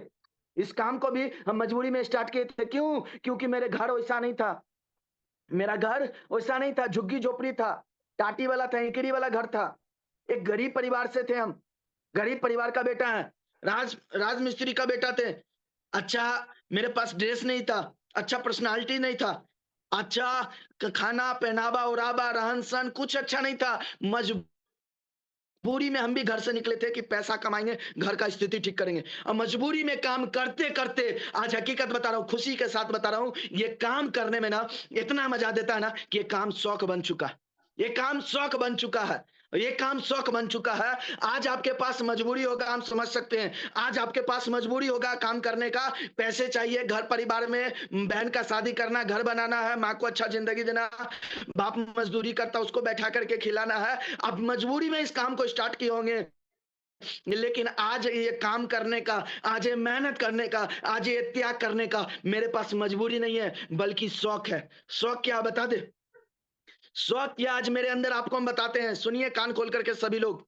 इस काम को भी हम मजबूरी में स्टार्ट किए थे। क्यों? क्योंकि मेरे घर वैसा नहीं था, मेरा घर वैसा नहीं था, झुग्गी झोपड़ी था, टाटी वाला था, इंकड़ी वाला घर था। एक गरीब परिवार से थे हम, गरीब परिवार का बेटा है, राज मिस्त्री का बेटा थे। अच्छा, मेरे पास ड्रेस नहीं था, अच्छा पर्सनालिटी नहीं था, अच्छा खाना पहनावा ओराबा रहन सहन कुछ अच्छा नहीं था। मजबूरी में हम भी घर से निकले थे कि पैसा कमाएंगे, घर का स्थिति ठीक करेंगे, और मजबूरी में काम करते करते आज हकीकत बता रहा हूं, खुशी के साथ बता रहा हूं, ये काम करने में ना इतना मजा देता है ना कि ये काम शौक बन चुका है, ये काम शौक बन चुका है, ये काम शौक बन चुका है। आज आपके पास मजबूरी होगा, हम समझ सकते हैं, आज आपके पास मजबूरी होगा काम करने का, पैसे चाहिए, घर परिवार में बहन का शादी करना, घर बनाना है, माँ को अच्छा जिंदगी देना, बाप मजदूरी करता उसको बैठा करके खिलाना है। अब मजबूरी में इस काम को स्टार्ट किए होंगे, लेकिन आज ये काम करने का, आज ये मेहनत करने का, आज ये त्याग करने का मेरे पास मजबूरी नहीं है, बल्कि शौक है। शौक क्या बता दे? शौक क्या आज मेरे अंदर आपको हम बताते हैं। सुनिए कान खोल करके सभी लोग,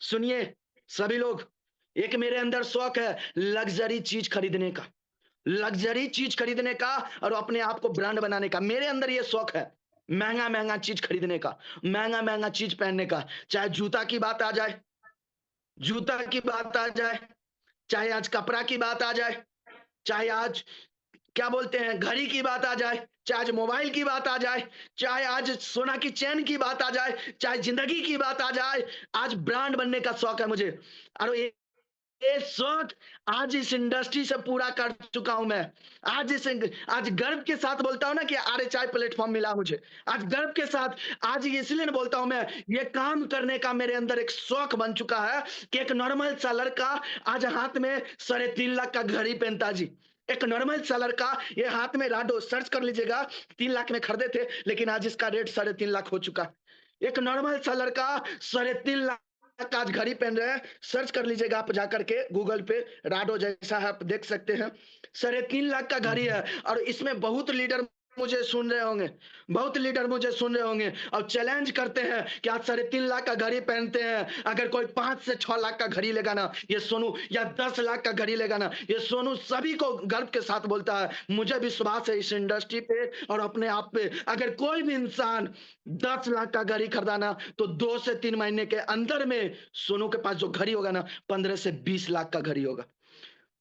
सुनिए सभी लोग। एक मेरे अंदर शौक है लग्जरी चीज खरीदने का, लग्जरी चीज खरीदने का और अपने आप को ब्रांड बनाने का। मेरे अंदर ये शौक है महंगा महंगा चीज खरीदने का, महंगा महंगा चीज पहनने का। चाहे जूता की बात आ जाए, जूता की बात आ जाए, चाहे आज कपड़ा की बात आ जाए, चाहे आज क्या बोलते हैं घड़ी की बात आ जाए, चाहे आज मोबाइल की बात आ जाए, चाहे आज सोना की चेन की बात आ जाए, चाहे जिंदगी की बात आ जाए, आज ब्रांड बनने का शौक है मुझे। और ये शौक आज इस इंडस्ट्री से पूरा कर चुका हूं मैं। आज गर्व के साथ बोलता हूं ना कि RHI प्लेटफॉर्म मिला मुझे। आज गर्व के साथ, आज इसलिए नहीं बोलता हूं मैं, ये काम करने का मेरे अंदर एक शौक बन चुका है कि एक नॉर्मल सा लड़का आज हाथ में 3.5 लाख का घड़ी पहनता जी। एक नॉर्मल सा लड़का ये हाथ में राडो सर्च कर लीजिएगा, 3 लाख में खरीदे थे, लेकिन आज इसका रेट 3.5 लाख हो चुका है। एक नॉर्मल सा लड़का 3.5 लाख का आज घड़ी पहन रहे हैं। सर्च कर लीजिएगा आप जाकर के गूगल पे, राडो जैसा है आप देख सकते हैं। 3.5 लाख का घड़ी है और इसमें बहुत लीडर मुझे सुन रहे होंगे, बहुत लीडर मुझे सुन रहे होंगे और चैलेंज करते हैं कि आज 3.5 लाख का घड़ी पहनते हैं, अगर कोई 5 से 6 लाख का घड़ी लेगा ना ये सोनू, या 10 लाख का घड़ी लेगा ना ये सोनू, सभी को गर्व के साथ बोलता है। मुझे विश्वास है इस इंडस्ट्री पे और अपने आप पे, अगर कोई भी इंसान 10 लाख का घड़ी खरीदाना तो 2 से 3 महीने के अंदर में सोनू के पास जो घड़ी होगा ना 15 से 20 लाख का घड़ी होगा,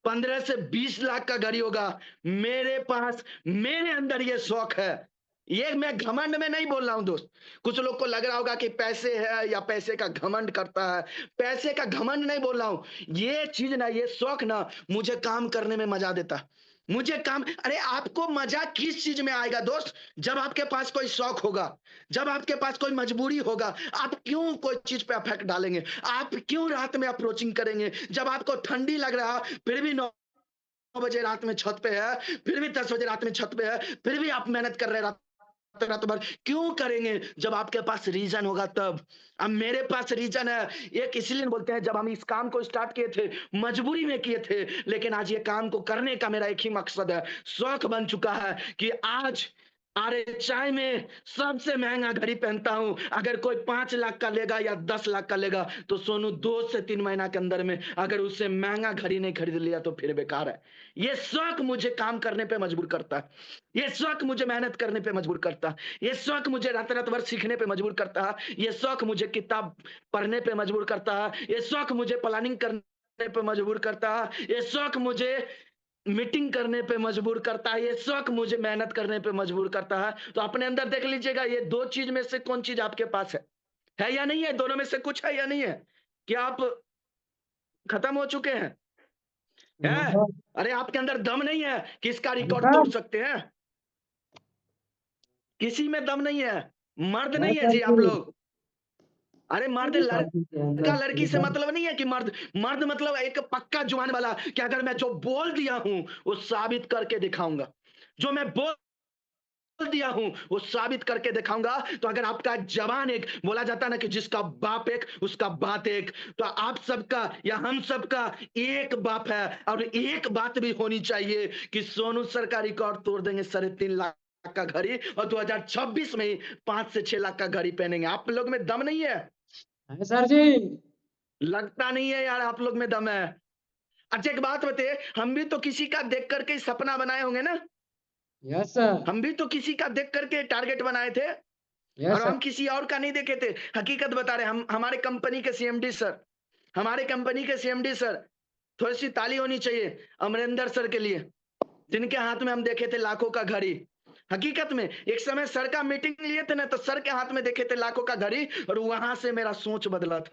15 से 20 लाख का घड़ी होगा। मेरे पास, मेरे अंदर ये शौक है। ये मैं घमंड में नहीं बोल रहा हूं दोस्त। कुछ लोग को लग रहा होगा कि पैसे है या पैसे का घमंड करता है, पैसे का घमंड नहीं बोल रहा हूं। ये चीज ना, ये शौक ना मुझे काम करने में मजा देता है। मुझे काम, अरे आपको मजा किस चीज में आएगा दोस्त? जब आपके पास कोई शौक होगा, जब आपके पास कोई मजबूरी होगा, आप क्यों कोई चीज पे इफेक्ट डालेंगे? आप क्यों रात में अप्रोचिंग करेंगे? जब आपको ठंडी लग रहा फिर भी 9 बजे रात में छत पे है, फिर भी 10 बजे रात में छत पे है, फिर भी आप मेहनत कर रहे हैं रात भर, क्यों करेंगे? जब आपके पास रीजन होगा तब। अब मेरे पास रीजन है। एक इसलिए बोलते हैं, जब हम इस काम को स्टार्ट किए थे मजबूरी में किए थे, लेकिन आज ये काम को करने का मेरा एक ही मकसद है, शौक बन चुका है कि आज RHI में सबसे महंगा घड़ी पहनता हूं। अगर कोई 5 लाख का लेगा या 10 लाख का लेगा तो सोनू 2 से 3 महीना के अंदर में अगर उससे महंगा घड़ी नहीं खरीद लिया तो फिर बेकार है। ये शौक मुझे काम करने पे मजबूर करता है, ये शौक मुझे मेहनत करने पे मजबूर करता है, ये शौक मुझे रात रात भर सीखने पे मजबूर करता है, ये शौक मुझे किताब पढ़ने पे मजबूर करता है, ये शौक मुझे प्लानिंग करने पे मजबूर करता है, ये शौक मुझे मीटिंग करने पे मजबूर करता है, ये शौक मुझे मेहनत करने पे मजबूर करता है। तो अपने अंदर देख लीजिएगा, ये 2 चीज में से कौन चीज आपके पास है या नहीं है? दोनों में से कुछ है या नहीं है? क्या आप खत्म हो चुके हैं? है? हाँ, अरे आपके अंदर दम नहीं है कि इसका रिकॉर्ड तोड़ सर। सकते हैं? किसी में दम नहीं है, मर्द हाँ नहीं है सर जी आप जी। लोग। अरे मर्द, शादी के लड़का अंदर लड़की से मतलब नहीं है कि मर्द, मर्द मतलब एक पक्का जुबान वाला कि अगर मैं जो बोल दिया हूं वो साबित करके दिखाऊंगा, जो मैं बोल दिया हूं वो साबित करके दिखाऊंगा। तो अगर आपका जवान एक, बोला जाता है ना कि जिसका बाप एक उसका बात एक, तो आप सबका या हम सबका एक बाप है और एक बात भी होनी चाहिए कि सोनू सर का रिकॉर्ड तोड़ देंगे 3.5 लाख का घड़ी और 2026 में ही 5 से 6 लाख का घड़ी पहनेंगे। आप लोग में दम नहीं है? है सर जी। लगता नहीं है यार आप लोग में दम है। अच्छा एक बात बताइए, हम भी तो किसी का देख करके सपना बनाए होंगे ना? Yes sir. हम भी तो किसी का देख करके टारगेट बनाए थे यस और सर। हम किसी और का नहीं देखे थे। हकीकत बता रहे, हम हमारे कंपनी के सीएमडी सर, हमारे कंपनी के सीएमडी सर, थोड़ी सी ताली होनी चाहिए अमरिंदर सर के लिए, जिनके हाथ में हम देखे थे लाखों का घड़ी। हकीकत में एक समय सर का मीटिंग लिए थे ना, तो सर के हाथ में देखे थे लाखों का घड़ी और वहां से मेरा सोच बदला था,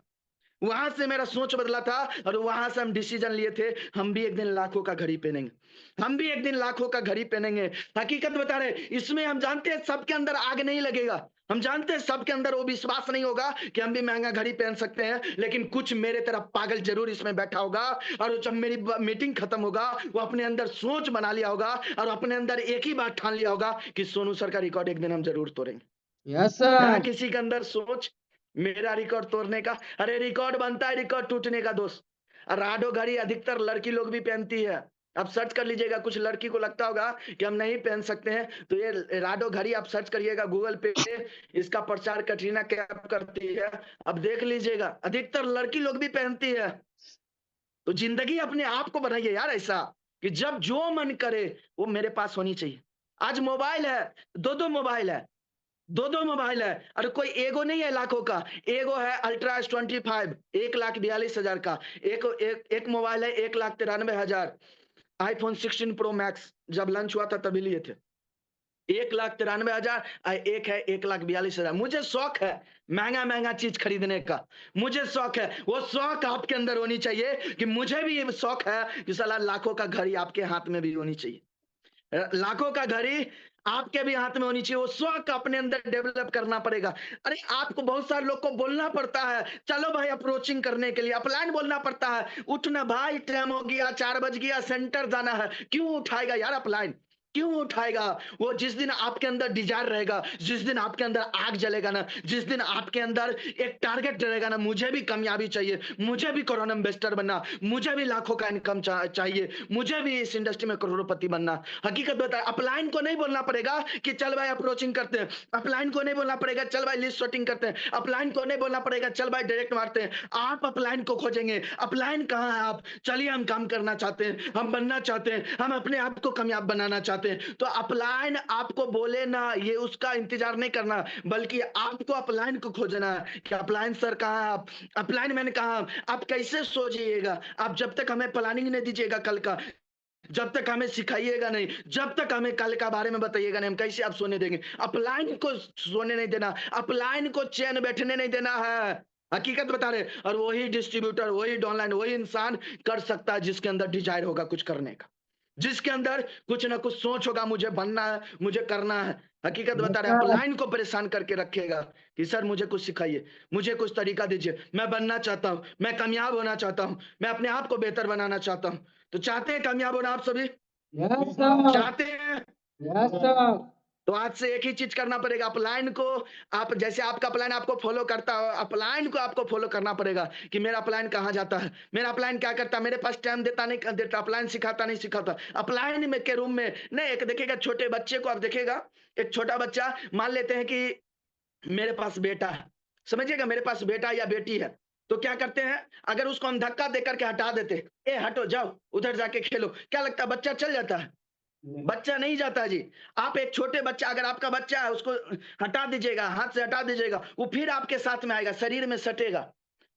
वहां से मेरा सोच बदला था और वहां से हम डिसीजन लिए थे, हम भी एक दिन लाखों का घड़ी पहनेंगे, हम भी एक दिन लाखों का घड़ी पहनेंगे। हकीकत बता रहे, इसमें हम जानते हैं सबके अंदर आग नहीं लगेगा, हम जानते हैं सबके अंदर वो विश्वास नहीं होगा कि हम भी महंगा घड़ी पहन सकते हैं, लेकिन कुछ मेरे तरफ पागल जरूर इसमें बैठा होगा और जब मेरी मीटिंग खत्म होगा वो अपने अंदर सोच बना लिया होगा और अपने अंदर एक ही बात ठान लिया होगा कि सोनू सर का रिकॉर्ड एक दिन हम जरूर तोड़ेंगे। यस है ना सर। किसी के अंदर सोच? मेरा रिकॉर्ड तोड़ने का? अरे रिकॉर्ड बनता है रिकॉर्ड टूटने का दोस्त। राडो घड़ी अधिकतर लड़की लोग भी पहनती है। आप सर्च कर लीजिएगा, कुछ लड़की को लगता होगा कि हम नहीं पहन सकते हैं, तो ये राडो घड़ी आप सर्च करिएगा गूगल पे, इसका प्रचार कटरीना कैफ करती है। अब देख लीजिएगा, अधिकतर लड़की लोग भी पहनती है। तो जिंदगी अपने आप को बनाइए यार ऐसा कि जब जो मन करे वो मेरे पास होनी चाहिए। आज मोबाइल है, दो मोबाइल है, दो मोबाइल है। अरे कोई एगो नहीं है लाखों का, एगो है अल्ट्रा S25 1,42,000 का। एक मोबाइल है 1,93,000। आईफोन 16 प्रो मैक्स जब लॉन्च हुआ था तभी लिए थे। 1,93,000, एक है 1,42,000। मुझे शौक है महंगा महंगा चीज खरीदने का, मुझे शौक है। वो शौक आपके अंदर होनी चाहिए कि मुझे भी ये शौक है कि साला लाखों का घड़ी आपके हाथ में भी होनी चाहिए, लाखों का घड़ी आपके भी हाथ में होनी चाहिए। वो शौक अपने अंदर डेवलप करना पड़ेगा। अरे आपको बहुत सारे लोग को बोलना पड़ता है, चलो भाई अप्रोचिंग करने के लिए अपलाइन बोलना पड़ता है, उठना भाई टाइम हो गया, 4 बज गया, सेंटर जाना है। क्यों उठाएगा यार अपलाइन, क्यों उठाएगा? वो जिस दिन आपके अंदर डिजायर रहेगा, जिस दिन आपके अंदर आग जलेगा ना, जिस दिन आपके अंदर एक टारगेट रहेगा ना, मुझे भी कामयाबी चाहिए, मुझे भी कोरोना इन्वेस्टर बनना, मुझे भी लाखों का इनकम चाहिए, मुझे भी इस इंडस्ट्री में करोड़पति बनना। हकीकत बताए, अपलाइन को नहीं बोलना पड़ेगा कि चल भाई अप्रोचिंग करते हैं, अपलाइन को नहीं बोलना पड़ेगा चल भाई लिस्ट शॉर्टिंग करते हैं, अपलाइन को नहीं बोलना पड़ेगा चल भाई डायरेक्ट मारते हैं। आप अपलाइन को खोजेंगे, अपलाइन कहाँ है आप? चलिए हम काम करना चाहते हैं, हम बनना चाहते हैं, हम अपने आप को कामयाब बनाना चाहते हैं। तो अपलाइन आपको बोले ना, ये उसका इंतजार नहीं करना, बल्कि आपको अपलाइन को खोजना है कि अपलाइन सर कहाँ है आप? अपलाइन मैंने कहा, आप कैसे सोचिएगा? आप जब तक हमें प्लानिंग नहीं दीजिएगा कल का, जब तक हमें सिखाइएगा नहीं, जब तक हमें कल का बारे में बताइएगा नहीं, हम कैसे आप सोने देंगे? अपलाइन को सोने नहीं देना, अपलाइन को चैन बैठने नहीं देना है। हकीकत बता रहे। और वही डिस्ट्रीब्यूटर, वही डाउनलाइन, वही इंसान कर सकता है जिसके अंदर डिजायर होगा कुछ करने का, जिसके अंदर कुछ ना कुछ सोच होगा, मुझे बनना है, मुझे करना है। हकीकत यस बता रहे, सर। अपलाइन को परेशान करके रखेगा कि सर मुझे कुछ सिखाइए, मुझे कुछ तरीका दीजिए, मैं बनना चाहता हूं, मैं कामयाब होना चाहता हूं, मैं अपने आप को बेहतर बनाना चाहता हूं। तो चाहते हैं कामयाब होना आप सभी? Yes sir. चाहते हैं? Yes sir. तो आज से एक ही चीज करना पड़ेगा, अपलाइन को, आप जैसे आपका अपलाइन आपको फॉलो करता हो, अपलाइन को आपको फॉलो करना पड़ेगा कि मेरा अपलाइन कहाँ जाता है, मेरा अपलाइन क्या करता है, मेरे पास टाइम देता नहीं देता, अपलाइन सिखाता नहीं सिखाता। अपलाइन में के रूम में नहीं, एक देखिएगा छोटे बच्चे को, आप देखिएगा एक छोटा बच्चा, मान लेते हैं कि मेरे पास बेटा है, समझिएगा मेरे पास बेटा या बेटी है, तो क्या करते हैं, अगर उसको हम धक्का देकर के हटा देते, ए हटो जाओ उधर जाके खेलो, क्या लगता है बच्चा चल जाता है? बच्चा नहीं जाता जी। आप एक छोटे बच्चा, अगर आपका बच्चा है उसको हटा दीजिएगा, हाथ से हटा दीजिएगा, वो फिर आपके साथ में आएगा, शरीर में सटेगा,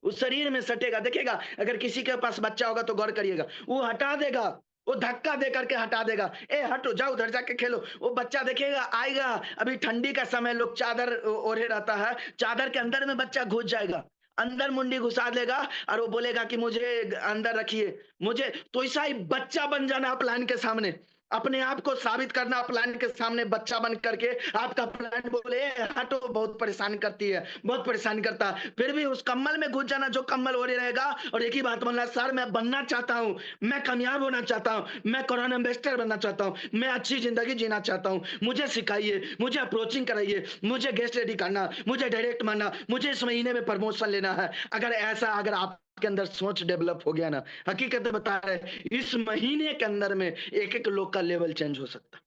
उस शरीर में सटेगा। देखिएगा अगर किसी के पास बच्चा होगा तो गौर करिएगा, वो हटा देगा, वो धक्का दे करके हटा देगा, ए हटो जाओ उधर जाके खेलो। वो बच्चा देखिएगा आएगा, अभी ठंडी का समय, लोग चादर ओढ़े रहता है, चादर के अंदर में बच्चा घुस जाएगा, अंदर मुंडी घुसा लेगा और वो बोलेगा कि मुझे अंदर रखिए, मुझे। तो ऐसा ही बच्चा बन जाना प्लान के सामने, अपने आप को साबित करना प्लान के सामने बच्चा बन करके। आपका प्लान बोले हटो, बहुत परेशान करती है, बहुत परेशान करता है, फिर भी उस कम्बल में घुस जाना जो कम्बल ओढ़े रहेगा, और एक ही बात बोलना, सर मैं बनना चाहता हूं, मैं कामयाब होना चाहता हूं, मैं कोरोना इन्वेस्टर बनना चाहता हूं, मैं अच्छी जिंदगी जीना चाहता हूं, मुझे सिखाइए, मुझे अप्रोचिंग कराइए, मुझे गेस्ट रेडी करना, मुझे डायरेक्ट मानना, मुझे इस महीने में प्रमोशन लेना है। अगर ऐसा अगर आप के अंदर सोच डेवलप हो गया ना, हकीकत बता रहे, इस महीने के अंदर में एक एक लोग का लेवल चेंज हो सकता,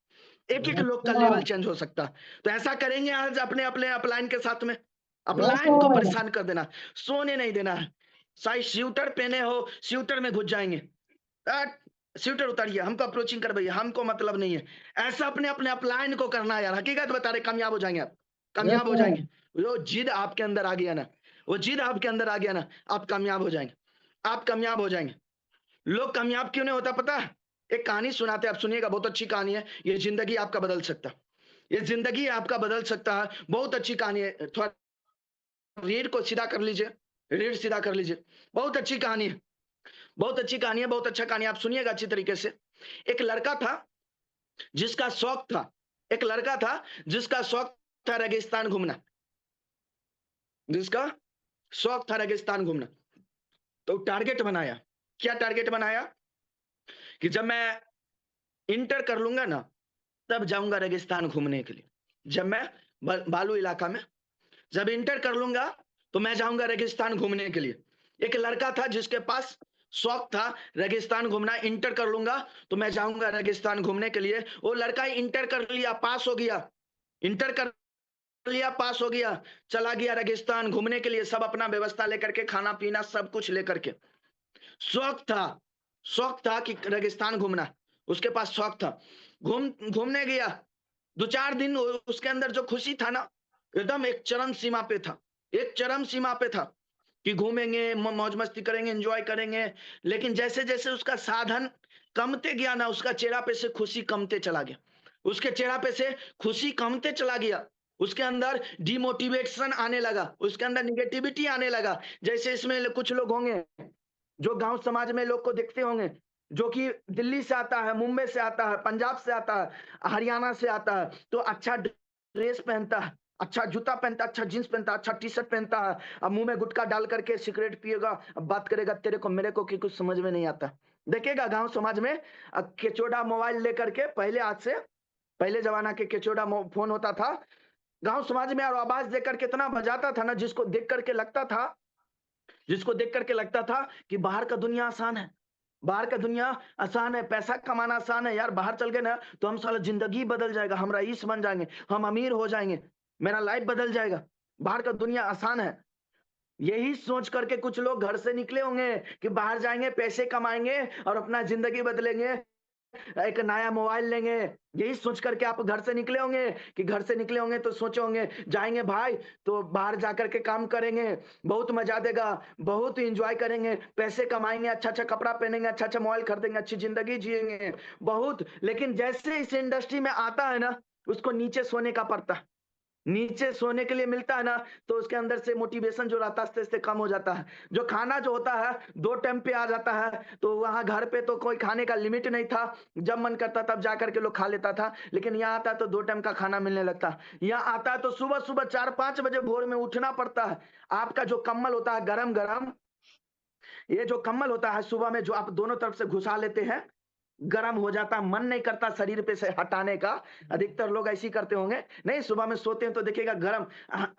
एक एक यस लोग का लेवल सर। चेंज हो सकता। तो ऐसा करेंगे आज अपने अपने अपलाइन के साथ में, यस अपलाइन को सर। परेशान कर देना, सोने नहीं देना है। चाहे स्वेटर पहने हो, स्वेटर में घुस जाएंगे, स्वेटर उतारिए, हमको अप्रोचिंग करवाइए, हमको मतलब नहीं है। ऐसा अपने अपने अपलाइन को करना है यार, हकीकत बता रहे, कामयाब हो जाएंगे आप, यस कामयाब हो सर। जाएंगे। वो जिद आपके अंदर आ गया ना, वो जिद आपके अंदर आ गया ना, आप कामयाब हो जाएंगे, आप कामयाब हो जाएंगे। लोग कामयाब क्यों नहीं होता पता है? एक कहानी सुनाते हैं, आप सुनिएगा, बहुत अच्छी कहानी है, ये जिंदगी आपका बदल सकता है, ये जिंदगी आपका बदल सकता है, बहुत अच्छी कहानी है। थोड़ा रीढ़ को सीधा कर लीजिए, रीढ़ सीधा कर लीजिए, बहुत अच्छी कहानी है, बहुत अच्छी कहानी है, बहुत अच्छा कहानी है, आप सुनिएगा अच्छी तरीके से। एक लड़का था जिसका शौक था, एक लड़का था जिसका शौक था रेगिस्तान घूमना, जिसका शौक था रेगिस्तान घूमना। तो टारगेट बनाया, क्या टारगेट बनाया कि जब मैं इंटर कर लूंगा ना, तब जाऊंगा रेगिस्तान घूमने के लिए। जब मैं बालू इलाका में जब इंटर कर लूंगा, तो मैं जाऊंगा रेगिस्तान घूमने के लिए। एक लड़का था जिसके पास शौक था रेगिस्तान घूमना, इंटर कर लूंगा तो मैं जाऊंगा रेगिस्तान घूमने के लिए। वो लड़का इंटर कर लिया, पास हो गया, इंटर कर लिया, पास हो गया, चला गया रेगिस्तान घूमने के लिए, सब अपना व्यवस्था लेकर के, खाना पीना सब कुछ लेकर के। शौक था, शौक था कि रेगिस्तान घूमना, उसके पास शौक था। घूमने गया, 2-4 दिन उसके अंदर जो खुशी था ना, एकदम एक चरम सीमा पे था, एक चरम सीमा पे था कि घूमेंगे, मौज मस्ती करेंगे, एंजॉय करेंगे। लेकिन जैसे जैसे उसका साधन कमते गया ना, उसका चेहरा पे से खुशी कमते चला गया, उसके चेहरा पे से खुशी कमते चला गया। उसके अंदर डिमोटिवेशन आने लगा, उसके अंदर निगेटिविटी आने लगा। जैसे इसमें कुछ लोग होंगे जो गांव समाज में लोग को देखते होंगे, जो कि दिल्ली से आता है, मुंबई से आता है, पंजाब से आता है, हरियाणा से आता है, तो अच्छा ड्रेस पहनता है, अच्छा जूता पहनता है, अच्छा जींस पहनता है, अच्छा टी शर्ट पहनता है, अब मुंह में गुटखा डाल करके सिगरेट पिएगा, अब बात करेगा तेरे को मेरे को कि कुछ समझ में नहीं आता। देखिएगा गांव समाज में केचोड़ा मोबाइल लेकर के, पहले आज से पहले जमाना के केचोड़ा फोन होता था गांव समाज में, और आवाज देकर कितना बजाता था ना, जिसको देख करके लगता था कि बाहर का दुनिया आसान है, बाहर का दुनिया आसान है, पैसा कमाना आसान है यार, बाहर चल गए ना तो हम साला जिंदगी बदल जाएगा, हम रईस बन जाएंगे, हम अमीर हो जाएंगे, मेरा लाइफ बदल जाएगा, बाहर का दुनिया आसान है। यही सोच करके कुछ लोग घर से निकले होंगे कि बाहर जाएंगे, पैसे कमाएंगे और अपना जिंदगी बदलेंगे, एक नया मोबाइल लेंगे। यही सोच करके आप घर से निकले होंगे कि घर से निकले होंगे तो सोचे होंगे जाएंगे भाई तो बाहर जाकर के काम करेंगे, बहुत मजा देगा, बहुत एंजॉय करेंगे, पैसे कमाएंगे, अच्छा अच्छा कपड़ा पहनेंगे, अच्छा अच्छा मोबाइल खरीदेंगे, अच्छी जिंदगी जिएंगे बहुत। लेकिन जैसे इस इंडस्ट्री में आता है ना, उसको नीचे सोने का पड़ता है, नीचे सोने के लिए मिलता है ना, तो उसके अंदर से मोटिवेशन जो रहता है आस्ते आस्ते कम हो जाता है। जो खाना जो होता है 2 टाइम पे आ जाता है, तो वहां घर पे तो कोई खाने का लिमिट नहीं था, जब मन करता तब जाकर के लोग खा लेता था। लेकिन यहाँ आता है तो 2 टाइम का खाना मिलने लगता है। यहाँ आता है तो सुबह सुबह 4-5 बजे भोर में उठना पड़ता है। आपका जो कम्बल होता है गरम गरम, ये जो कम्बल होता है सुबह में जो आप दोनों तरफ से घुसा लेते हैं, गरम हो जाता, मन नहीं करता शरीर पे से हटाने का। अधिकतर लोग ऐसे ही करते होंगे, नहीं सुबह में सोते हैं तो देखिएगा गरम,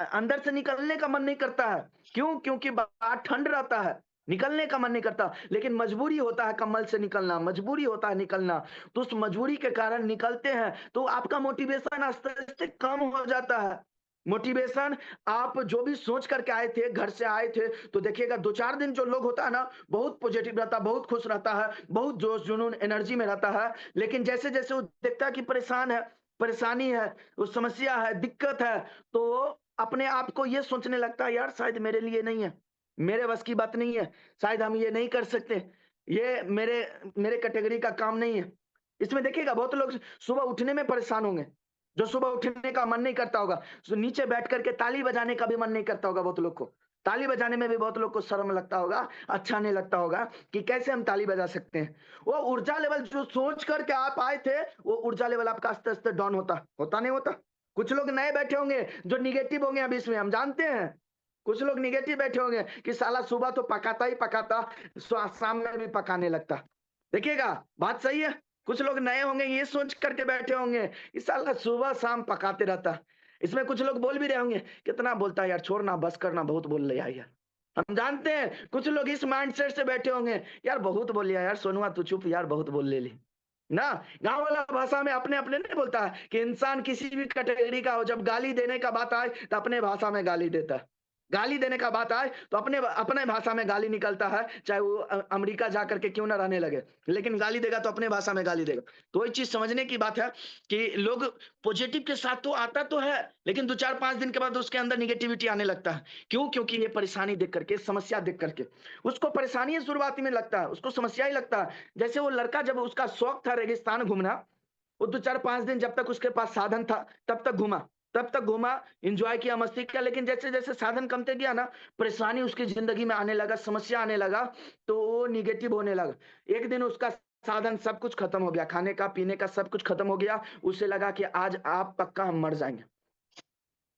अंदर से निकलने का मन नहीं करता है। क्यों? क्योंकि बाहर ठंड रहता है, निकलने का मन नहीं करता, लेकिन मजबूरी होता है कम्बल से निकलना, मजबूरी होता है निकलना। तो उस मजबूरी के कारण निकलते हैं, तो आपका मोटिवेशन आस्ते आस्ते कम हो जाता है। मोटिवेशन, आप जो भी सोच करके आए थे, घर से आए थे, तो देखिएगा 2-4 दिन जो लोग होता है ना, बहुत पॉजिटिव रहता है, बहुत खुश रहता है, बहुत जोश जुनून एनर्जी में रहता है। लेकिन जैसे जैसे वो देखता है कि परेशान है, परेशानी है, वो समस्या है, दिक्कत है, तो अपने आप को ये सोचने लगता है यार शायद मेरे लिए नहीं है, मेरे बस की बात नहीं है, शायद हम ये नहीं कर सकते, ये मेरे मेरे कैटेगरी का काम नहीं है। इसमें देखिएगा बहुत लोग सुबह उठने में परेशान होंगे, जो सुबह उठने का मन नहीं करता होगा, नीचे बैठ करके ताली बजाने का भी मन नहीं करता होगा बहुत लोग को। ताली बजाने में भी बहुत लोग को शर्म लगता होगा, अच्छा नहीं लगता होगा कि कैसे हम ताली बजा सकते हैं। वो ऊर्जा लेवल जो सोच करके आप आए थे, वो ऊर्जा लेवल आपका आस्ते-आस्ते डाउन होता नहीं होता? कुछ लोग नए बैठे होंगे जो नेगेटिव होंगे अभी इसमें, हम जानते हैं। कुछ लोग नेगेटिव बैठे होंगे कि साला सुबह तो पकाता ही पकाता, शाम में भी पकाने लगता। देखिएगा, बात सही है। कुछ लोग नए होंगे ये सोच करके बैठे होंगे कि साला सुबह शाम पकाते रहता। इसमें कुछ लोग बोल भी रहे होंगे, कितना बोलता है यार, छोड़ना बस करना, बहुत बोल लिया यार। हम जानते हैं कुछ लोग इस माइंडसेट से बैठे होंगे, यार बहुत बोल लिया यार, सोनुआ तू चुप यार, बहुत बोल ले ली ना। गांव वाला भाषा में अपने अपने नहीं बोलता है कि इंसान किसी भी कैटेगरी का हो, जब गाली देने का बात आए तो अपने भाषा में गाली देता है, गाली देने का बात आए तो अपने अपने भाषा में गाली निकलता है, चाहे वो अमेरिका जाकर के क्यों ना रहने लगे, लेकिन गाली देगा तो अपने भाषा में गाली देगा। तो वही चीज समझने की बात है कि लोग पॉजिटिव के साथ तो आता तो है, लेकिन 2-4-5 दिन के बाद उसके अंदर निगेटिविटी आने लगता है। क्यों? क्योंकि ये परेशानी देख करके, समस्या देख करके, उसको परेशानी शुरुआती में लगता है, उसको समस्या ही लगता है। जैसे वो लड़का, जब उसका शौक था रेगिस्तान घूमना, वो 2-4-5 दिन जब तक उसके पास साधन था तब तक घूमा, एन्जॉय किया, मस्ती किया। लेकिन जैसे-जैसे साधन कमते गया ना, परेशानी उसकी ज़िंदगी में आने लगा, समस्या आने लगा, तो वो नेगेटिव होने लगा। एक दिन उसका साधन सब कुछ खत्म हो गया, खाने का, पीने का सब कुछ खत्म हो गया। उसे लगा कि आज आप पक्का हम मर जाएँगे।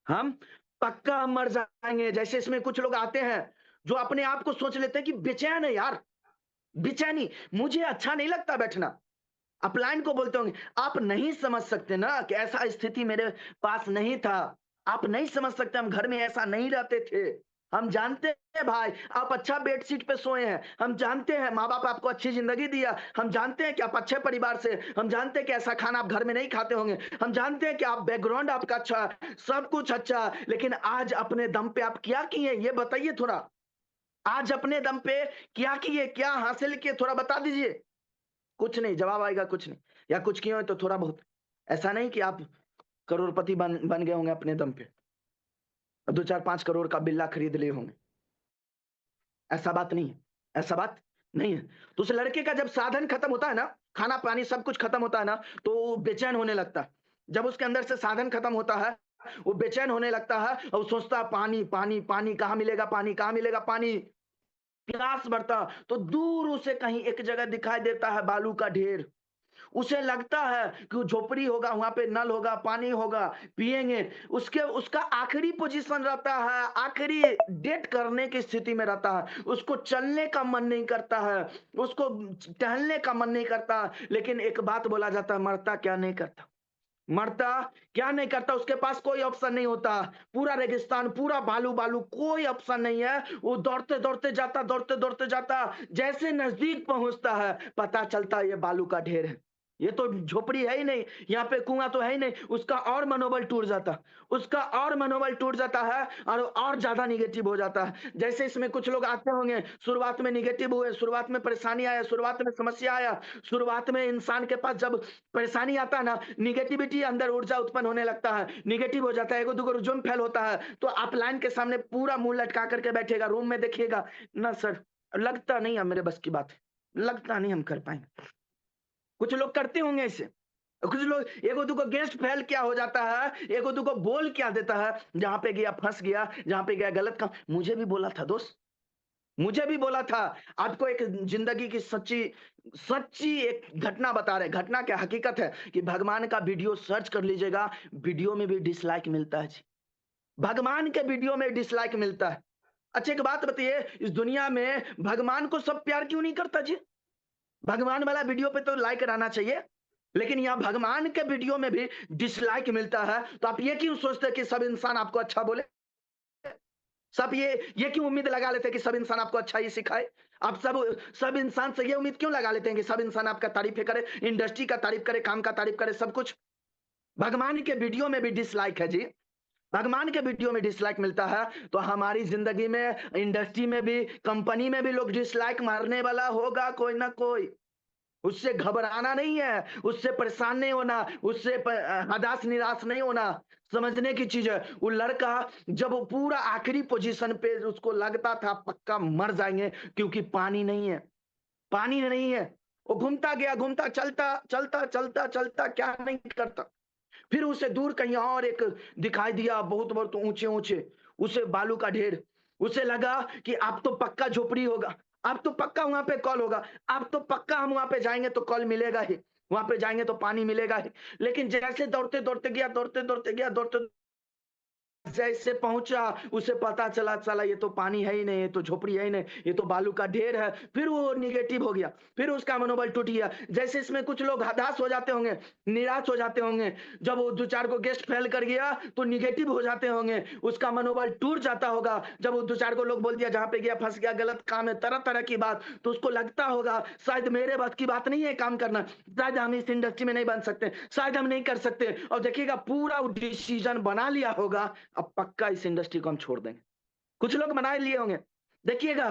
हम पक्का हम मर जाएँगे। जैसे इसमें कुछ लोग आते हैं, जो अपने आप को सोच लेते हैं कि बेचैन है यार, बेचैनी, मुझे अच्छा नहीं लगता बैठना। अपलाइन को बोलते होंगे, आप नहीं समझ सकते ना कि ऐसा स्थिति मेरे पास नहीं था। आप नहीं समझ सकते, हम घर में ऐसा नहीं रहते थे। हम जानते हैं भाई, आप अच्छा बेडशीट पे सोए हैं। हम जानते हैं माँ-बाप आपको अच्छी ज़िंदगी दिया। हम जानते हैं कि आप अच्छे परिवार से, हम जानते हैं कि ऐसा खाना आप घर में नहीं खाते होंगे। हम जानते हैं कि आप बैकग्राउंड आपका अच्छा है, सब कुछ अच्छा है। लेकिन आज अपने दम पे आप क्या किए ये बताइए थोड़ा? आज अपने दम पे क्या किए? क्या हासिल किए? थोड़ा बता दीजिए। कुछ नहीं, जवाब आएगा कुछ नहीं, या कुछ किए हो तो थोड़ा बहुत। ऐसा नहीं कि आप करोड़पति बन बन गए होंगे अपने दम पे। 2-4-5 करोड़ का बिल्ला खरीद लिए होंगे। ऐसा बात नहीं है, ऐसा बात नहीं है। तो उस लड़के का जब साधन खत्म होता है ना, खाना-पानी सब कुछ खत्म होता है ना, तो वो बेचैन होने लगता है। जब उसके अंदर से साधन खत्म होता है, वो बेचैन होने लगता है और वो सोचता है पानी, पानी, पानी कहाँ मिलेगा पानी, कहाँ मिलेगा पानी? प्यास बढ़ता, तो दूर उसे कहीं एक जगह दिखाई देता है बालू का ढेर। उसे लगता है कि वो झोपड़ी होगा, वहाँ पे नल होगा, पानी होगा, पिएँगे। उसके उसका आखिरी पोज़ीशन रहता है, आखिरी डेट करने की स्थिति में रहता है। उसको चलने का मन नहीं करता है, उसको टहलने का मन नहीं करता। लेकिन एक बात बोला जाता है, मरता क्या नहीं करता। मरता क्या नहीं करता, उसके पास कोई ऑप्शन नहीं होता। पूरा रेगिस्तान, पूरा बालू-बालू, कोई ऑप्शन नहीं है। वो दौड़ते-दौड़ते जाता, दौड़ते-दौड़ते जाता। जैसे नज़दीक पहुँचता है, पता चलता है ये बालू का ढेर है। ये तो झोपड़ी है ही नहीं, यहाँ पे कुआँ तो है ही नहीं। उसका और मनोबल टूट जाता, उसका और मनोबल टूट जाता है और ज़्यादा नेगेटिव हो जाता है। जैसे इसमें कुछ लोग आते होंगे, शुरुआत में नेगेटिव हुए, शुरुआत में परेशानी आया, शुरुआत में समस्या आया, शुरुआत में इंसान के पास जब परेशानी आता है ना, नेगेटिविटी अंदर ऊर्जा उत्पन्न होने लगता है, नेगेटिव हो जाता है, एगो दुगो जुर्म फैल होता है, तो आप लाइन के सामने पूरा मुँह लटका करके बैठेगा, रूम में देखिएगा, ना सर, लगता नहीं है मेरे बस की बात है, लगता नहीं हम कर पाएँगे। कुछ लोग करते होंगे ऐसे। कुछ लोग एगो दुगो गेस्ट फेल क्या हो जाता है, एगो दुगो बोल क्या देता है, जहाँ पे गया फँस गया, जहाँ पे गया गलत काम। मुझे भी बोला था दोस्त, मुझे भी बोला था। आपको एक ज़िंदगी की सच्ची सच्ची एक घटना बता रहे हैं। घटना क्या हकीकत है कि भगवान का वीडियो सर्च कर लीजिएगा, वीडियो में भी डिसलाइक मिलता है जी। भगवान के वीडियो में डिसलाइक मिलता है। अच्छा एक बात बताइए, इस दुनिया में भगवान को सब प्यार क्यों नहीं करता जी? भगवान वाला वीडियो पे तो लाइक रहना चाहिए, लेकिन यहाँ भगवान के वीडियो में भी डिसलाइक मिलता है, तो आप ये क्यों सोचते हैं कि सब इंसान आपको अच्छा बोले? सब ये क्यों उम्मीद लगा लेते हैं कि सब इंसान आपको अच्छा ही सिखाए? आप सब इंसान से ये उम्मीद क्यों लगा लेते हैं कि सब इंसान आपका तारीफ़ें करे, इंडस्ट्री का तारीफ़ करे, काम का तारीफ़ करे, सब कुछ? भगवान के वीडियो में भी डिसलाइक है जी। भगवान के वीडियो में डिसलाइक मिलता है, तो हमारी ज़िंदगी में, इंडस्ट्री में भी, कंपनी में भी लोग डिसलाइक मारने वाला होगा कोई ना कोई। उससे घबराना नहीं है, उससे परेशान नहीं होना, उससे हताश निराश नहीं होना, समझने की चीज़ है। वो लड़का जब वो पूरा आखिरी पोज़ीशन पे उसको लगता था पक्का मर जाएँगे क्योंकि पानी नहीं है, पानी नहीं है। वो घूमता गया, घूमता चलता, चलता, चलता, चलता क्या नहीं करता। फिर उसे दूर कहीं और एक दिखाई दिया बहुत-बहुत ऊँचे-ऊँचे, उसे बालू का ढेर। उसे लगा कि अब तो पक्का झोपड़ी होगा, अब तो पक्का वहाँ पे कल होगा, अब तो पक्का हम वहाँ पे जाएँगे तो कल मिलेगा ही, वहाँ पे जाएँगे तो पानी मिलेगा ही। लेकिन जैसे दौड़ते-दौड़ते गया, दौड़ते-दौड़ते गया, दौड़ते जैसे पहुँचा, उसे पता चला साला ये तो पानी है ही नहीं, ये तो झोपड़ी है ही नहीं, ये तो बालू का ढेर है। फिर वो नेगेटिव हो गया, फिर उसका मनोबल टूट गया। जैसे इसमें कुछ लोग हताश हो जाते होंगे, निराश हो जाते होंगे। जब वो 2-4 को गेस्ट फेल कर गया, तो नेगेटिव हो जाते होंगे, उसका मनोबल टूट जाता होगा। जब वो 2-4 को लोग बोल दिया जहाँ पे गया फँस गया, गलत काम है, तरह-तरह की बात, तो उसको लगता होगा शायद मेरे बस की बात नहीं है काम करना, शायद हम इस इंडस्ट्री में नहीं बन सकते, शायद हम नहीं कर सकते। और देखिएगा पूरा वो डिसीज़न बना लिया होगा, अब पक्का इस इंडस्ट्री को हम छोड़ देंगे। कुछ लोग बना लिए होंगे, देखिएगा,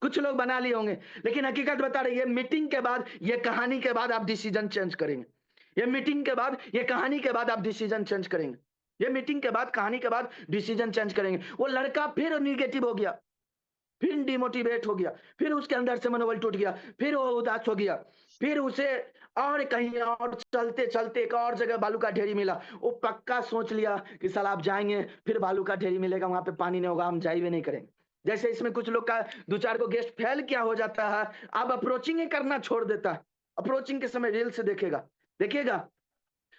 कुछ लोग बना लिए होंगे, लेकिन हकीकत बता रही है मीटिंग के बाद, ये कहानी के बाद आप डिसीज़न चेंज करेंगे। ये मीटिंग के बाद, ये कहानी के बाद आप डिसीज़न चेंज करेंगे। ये मीटिंग के बाद, कहानी के बाद डिसीज़न चेंज करेंगे। वो लड़का फिर नेगेटिव हो गया, फिर डिमोटिवेट हो गया, फिर उसके अंदर से मनोबल टूट गया, फिर वो उदास हो गया, फिर उसे और कहीं और चलते-चलते एक और जगह बालू का ढेरी मिला। वो पक्का सोच लिया कि साला अब जाएँगे, फिर बालू का ढेरी मिलेगा, वहाँ पे पानी नहीं होगा, हम जा ही भी नहीं करेंगे। जैसे इसमें कुछ लोग का 2-4 को गेस्ट फेल क्या हो जाता है, अब अप्रोचिंग ही करना छोड़ देता है। अप्रोचिंग के समय रील्स देखेगा, देखिएगा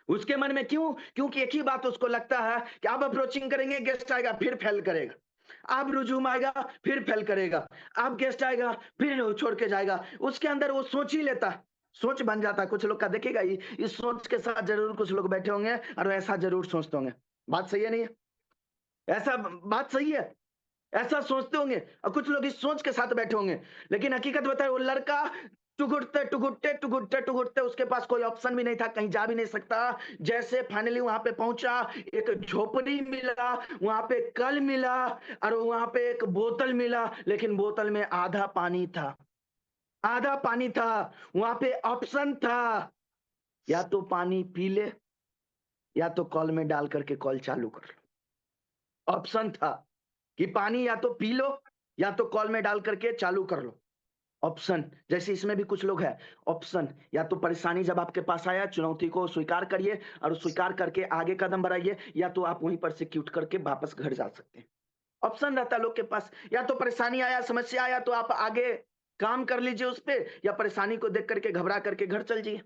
उसके मन में क्यों? क्योंकि एक ही बात उसको लगता है कि अब अप्रोचिंग करेंगे, गेस्ट आएगा, फिर फेल करेगा। अब रुझूम आएगा, फिर फेल करेगा। अब गेस्ट आएगा, फिर वो छोड़ के जाएगा। उसके अंदर वो सोच ही लेता है, सोच बन जाता है। कुछ लोग का देखिएगा इस सोच के साथ ज़रूर कुछ लोग बैठे होंगे और ऐसा ज़रूर सोचते होंगे। बात सही है नहीं है? ऐसा बात सही है? ऐसा सोचते होंगे और कुछ लोग इस सोच के साथ बैठे होंगे, लेकिन हकीकत बताए वो लड़का टुघुटते उसके पास कोई ऑप्शन भी नहीं था, कहीं जा भी नहीं सकता। जैसे फाइनली वहां पे पहुंचा, एक झोपड़ी मिला, वहां पे कल मिला और वहां पे एक बोतल मिला, लेकिन बोतल में आधा पानी था, आधा पानी था। वहां पे ऑप्शन था, या तो पानी पी ले या तो कॉल में डाल करके कॉल चालू कर लो। ऑप्शन था कि पानी या तो पी लो या तो कॉल में डाल करके चालू कर लो। ऑप्शन, जैसे इसमें भी कुछ लोग हैं, ऑप्शन या तो परेशानी जब आपके पास आया चुनौती को स्वीकार करिए और स्वीकार करके आगे कदम बढ़ाइए, या तो आप वहीं पर से क्यूट करके वापस घर जा सकते हैं। ऑप्शन रहता है लोग के पास, या तो परेशानी आया समस्या आया तो आप आगे काम कर लीजिए उस पे, या परेशानी को देख करके घबरा करके घर चल जाइए।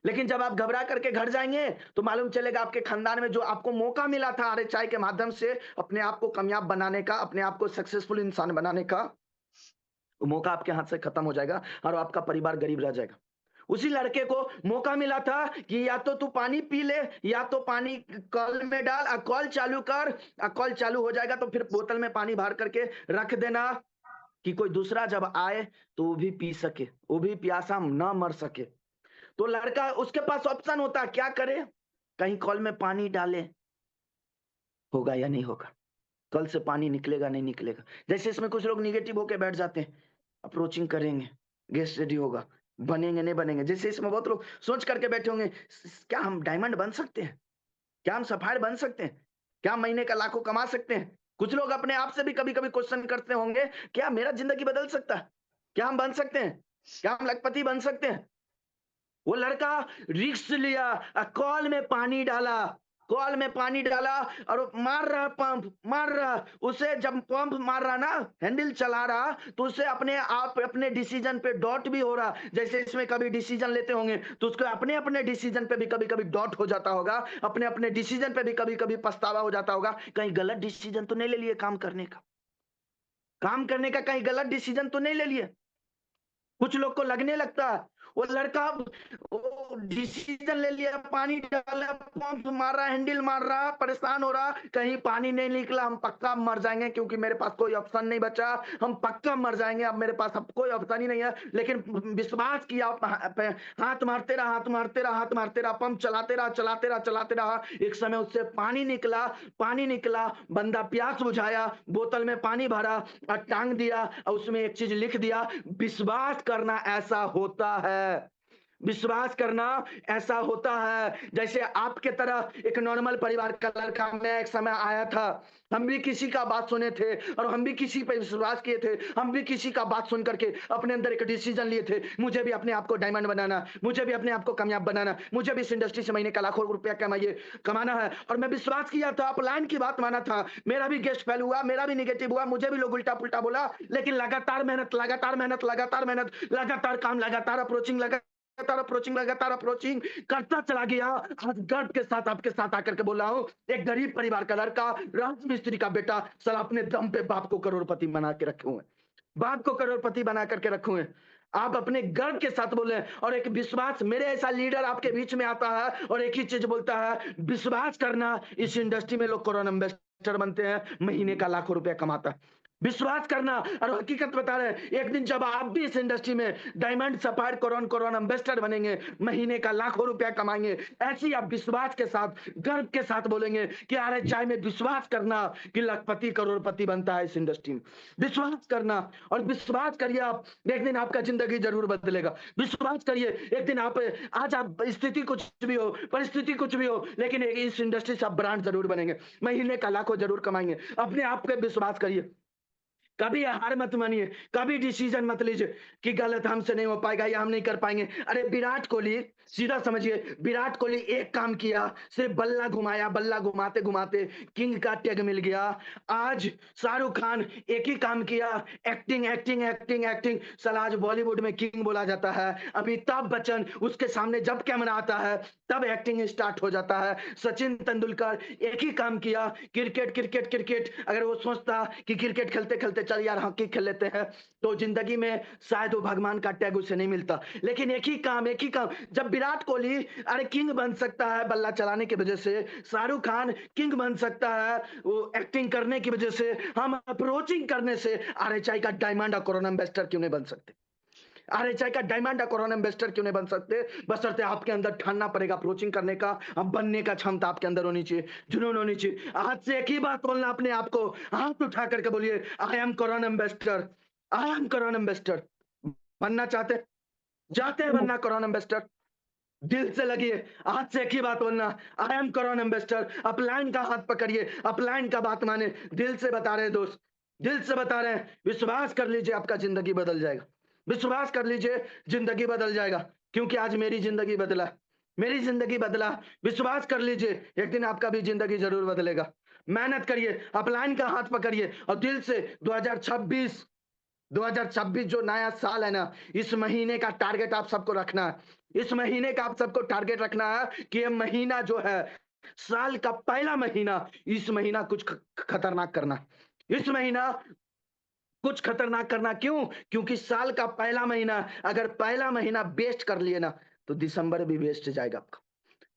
लेकिन जब आप घबरा करके घर जाएंगे तो मालूम चलेगा आपके खानदान में जो आपको मौका मिला था आरएचआई के माध्यम से अपने आप को कामयाब बनाने का, अपने आप को सक्सेसफुल इंसान बनाने का, वो मौका आपके हाथ से खत्म हो जाएगा और आपका परिवार गरीब रह जाएगा। उसी लड़के को मौका मिला था कि या तो तू पानी पी ले या तो पानी कल में डाल और कॉल चालू कर, कॉल चालू हो जाएगा तो फिर बोतल में पानी भर करके रख देना कि कोई दूसरा जब आए तो वो भी पी सके, वो भी प्यासा ना मर सके। तो लड़का, उसके पास ऑप्शन होता, क्या करे, कहीं कॉल में पानी डाले, होगा या नहीं होगा, कल से पानी निकलेगा नहीं निकलेगा। जैसे इसमें कुछ लोग निगेटिव होके बैठ जाते हैं, अप्रोचिंग करेंगे, गेस्ट रेडी होगा, बनेंगे नहीं बनेंगे। जैसे इसमें बहुत लोग सोच करके बैठे होंगे, क्या हम डायमंड बन सकते हैं, क्या हम सफायर बन सकते हैं, क्या हम महीने का लाखों कमा सकते हैं। कुछ लोग अपने आप से भी कभी कभी क्वेश्चन करते होंगे, क्या मेरा जिंदगी बदल सकता है, क्या हम बन सकते हैं, क्या हम लखपति बन सकते हैं। वो लड़का रिस्क लिया, कॉल में पानी डाला, कॉल में पानी डाला और वो मार रहा पंप, मार रहा। उसे जब पंप मार रहा ना, हैंडल चला रहा, तो उसे अपने आप अपने डिसीजन पे डॉट भी हो रहा। जैसे इसमें कभी डिसीजन लेते होंगे तो उसको अपने अपने डिसीजन पे भी कभी कभी डॉट हो जाता होगा, अपने अपने डिसीजन पे भी कभी कभी पछतावा हो जाता होगा, कहीं गलत डिसीजन तो नहीं ले लिए काम करने का, काम करने का कहीं गलत डिसीजन तो नहीं ले लिए। कुछ लोग को लगने लगता है वो लड़का वो डिसीजन ले लिया, पानी डाला, पंप मार रहा, हैंडल मार रहा, परेशान हो रहा, कहीं पानी नहीं निकला, हम पक्का मर जाएंगे क्योंकि मेरे पास कोई ऑप्शन नहीं बचा, हम पक्का मर जाएंगे, अब मेरे पास अब कोई ऑप्शन ही नहीं है। लेकिन विश्वास किया, हाथ मारते रहा, हाथ मारते रहा, हाथ मारते रहा, पंप चलाते रहा, चलाते रहा, चलाते रहा। एक समय उससे पानी निकला, पानी निकला, बंदा प्यास बुझाया, बोतल में पानी भरा और टांग दिया और उसमें एक चीज लिख दिया, विश्वास करना ऐसा होता है, विश्वास करना ऐसा होता है। जैसे आपके तरह एक नॉर्मल परिवार का लड़का मैं एक समय आया था, हम भी किसी का बात सुने थे और हम भी किसी पे विश्वास किए थे, हम भी किसी का बात सुन करके अपने अंदर एक डिसीजन लिए थे, मुझे भी अपने आप को डायमंड बनाना, मुझे भी अपने आप को कामयाब बनाना, मुझे भी इस इंडस्ट्री से महीने का लाखों रुपया कमाना है। और मैं विश्वास किया था, अपलाइन की बात माना था, मेरा भी गेस्ट फेल हुआ, मेरा भी निगेटिव हुआ, मुझे भी लोग उल्टा पुल्टा बोला, लेकिन लगातार मेहनत, लगातार मेहनत, लगातार मेहनत, लगातार काम, लगातार अप्रोचिंग, लगातार अप्रोचिंग करता चला गया। आज गर्व के साथ आपके साथ आकर के बोल रहा हूं, एक गरीब परिवार का लड़का, राजमिस्त्री का बेटा, साला अपने दम पे बाप को करोड़पति बना के रखे हुए, बाप को करोड़पति बना करके रखे हुए। आप अपने गर्व के साथ बोले और एक विश्वास, मेरे ऐसा लीडर आपके बीच में आता है और एक ही चीज बोलता है, विश्वास करना। इस इंडस्ट्री में लोग करोड़ इन्वेस्टर बनते हैं, महीने का लाखों रुपया कमाता है, विश्वास करना। और हकीकत बता रहे हैं, एक दिन जब आप भी इस इंडस्ट्री में diamond sapphire crore crore ambassador बनेंगे, महीने का लाखों रुपया कमाएंगे, ऐसे ही आप विश्वास के साथ, गर्व के साथ बोलेंगे कि अरे चाय में विश्वास करना कि लखपति करोड़पति बनता है इस इंडस्ट्री में, विश्वास करना। और विश्वास करिए, आप एक दिन आपका जिंदगी जरूर बदलेगा, विश्वास करिए एक दिन आप, आज आप स्थिति कुछ भी हो, परिस्थिति कुछ भी हो, लेकिन इस इंडस्ट्री से आप ब्रांड जरूर बनेंगे, महीने का लाखों जरूर कमाएंगे। अपने आप पे विश्वास करिए, कभी हार मत मानिए, कभी डिसीजन मत लीजिए कि गलत हमसे नहीं हो पाएगा या हम नहीं कर पाएंगे। अरे विराट कोहली, सीधा समझिए, विराट कोहली एक काम किया, सिर्फ बल्ला घुमाया, बल्ला घुमाते घुमाते किंग का टैग मिल गया। आज शाहरुख खान एक ही काम किया, एक्टिंग एक्टिंग एक्टिंग एक्टिंग, साला आज बॉलीवुड में किंग बोला जाता है। अमिताभ बच्चन, उसके सामने जब कैमरा आता है तब एक्टिंग स्टार्ट हो जाता है। सचिन तेंदुलकर एक ही काम किया, क्रिकेट क्रिकेट क्रिकेट। अगर वो सोचता कि क्रिकेट खेलते खेलते चल यार हॉकी खेल लेते हैं, तो जिंदगी में शायद वो भगवान का टैग उसे नहीं मिलता। लेकिन एक ही काम जब विराट कोहली अरे किंग बन सकता है बल्ला चलाने की वजह से, शाहरुख खान किंग बन सकता है वो एक्टिंग करने की वजह से, हम अप्रोचिंग करने से आरएचआई का डायमंड और कोरोना एम्बेसडर क्यों नहीं बन सकते? आरएचआई का डायमंड और कोरोना एम्बेसडर क्यों नहीं बन सकते? बशर्ते आपके अंदर ठानना पड़ेगा अप्रोचिंग करने का, अब बनने का क्षमता आपके अंदर होनी चाहिए, जुनून होनी चाहिए। आज से एक ही बात बोलना अपने आप को, हाथ उठा करके बोलिए, I am corona ambassador, I am corona ambassador. बनना चाहते जाते हैं बनना कोरोना एम्बेसडर, दिल से लगिए, आज से एक ही बात बोलना, I am corona ambassador. Upline का हाथ पकड़िए, अपलाइन का बात माने, दिल से बता रहे हैं दोस्त, दिल से बता रहे हैं, विश्वास कर लीजिए आपका जिंदगी बदल जाएगा, विश्वास कर लीजिए जिंदगी बदल जाएगा, क्योंकि आज मेरी जिंदगी बदला, मेरी जिंदगी बदला। विश्वास कर लीजिए एक दिन आपका भी जिंदगी जरूर बदलेगा। मेहनत करिए, अपलाइन का हाथ पकड़िए और दिल से 2026 जो नया साल है ना, इस महीने का टारगेट आप सबको रखना है, इस महीने का आप सबको टारगेट रखना है कि ये महीना जो है साल का पहला महीना, इस महीना कुछ खतरनाक करना, इस महीना कुछ खतरनाक करना। क्यों? क्योंकि साल का पहला महीना, अगर पहला महीना वेस्ट कर लिए ना, तो दिसंबर भी वेस्ट जाएगा आपका,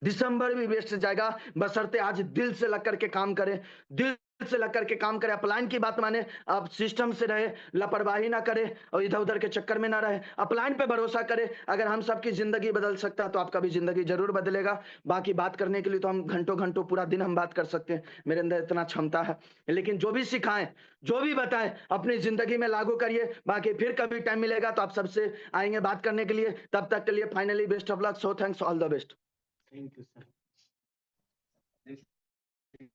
दिसंबर भी वेस्ट जाएगा। बशर्ते आज दिल से लग करके काम करें, दिल से लग करके काम करें, अपलाइन की बात माने, आप सिस्टम से रहे, लापरवाही ना करें और इधर उधर के चक्कर में ना रहे, अपलाइन पे भरोसा करें। अगर हम सबकी जिंदगी बदल सकता है तो आपका भी जिंदगी जरूर बदलेगा। बाकी बात करने के लिए तो हम घंटों घंटों पूरा दिन हम बात कर सकते हैं, मेरे अंदर इतना क्षमता है, लेकिन जो भी सिखाएं, जो भी बताएं, अपनी जिंदगी में लागू करिए। बाकी फिर कभी टाइम मिलेगा तो आप सबसे आएंगे बात करने के लिए, तब तक के लिए finally best of luck, so thanks, all the best. Thank you sir.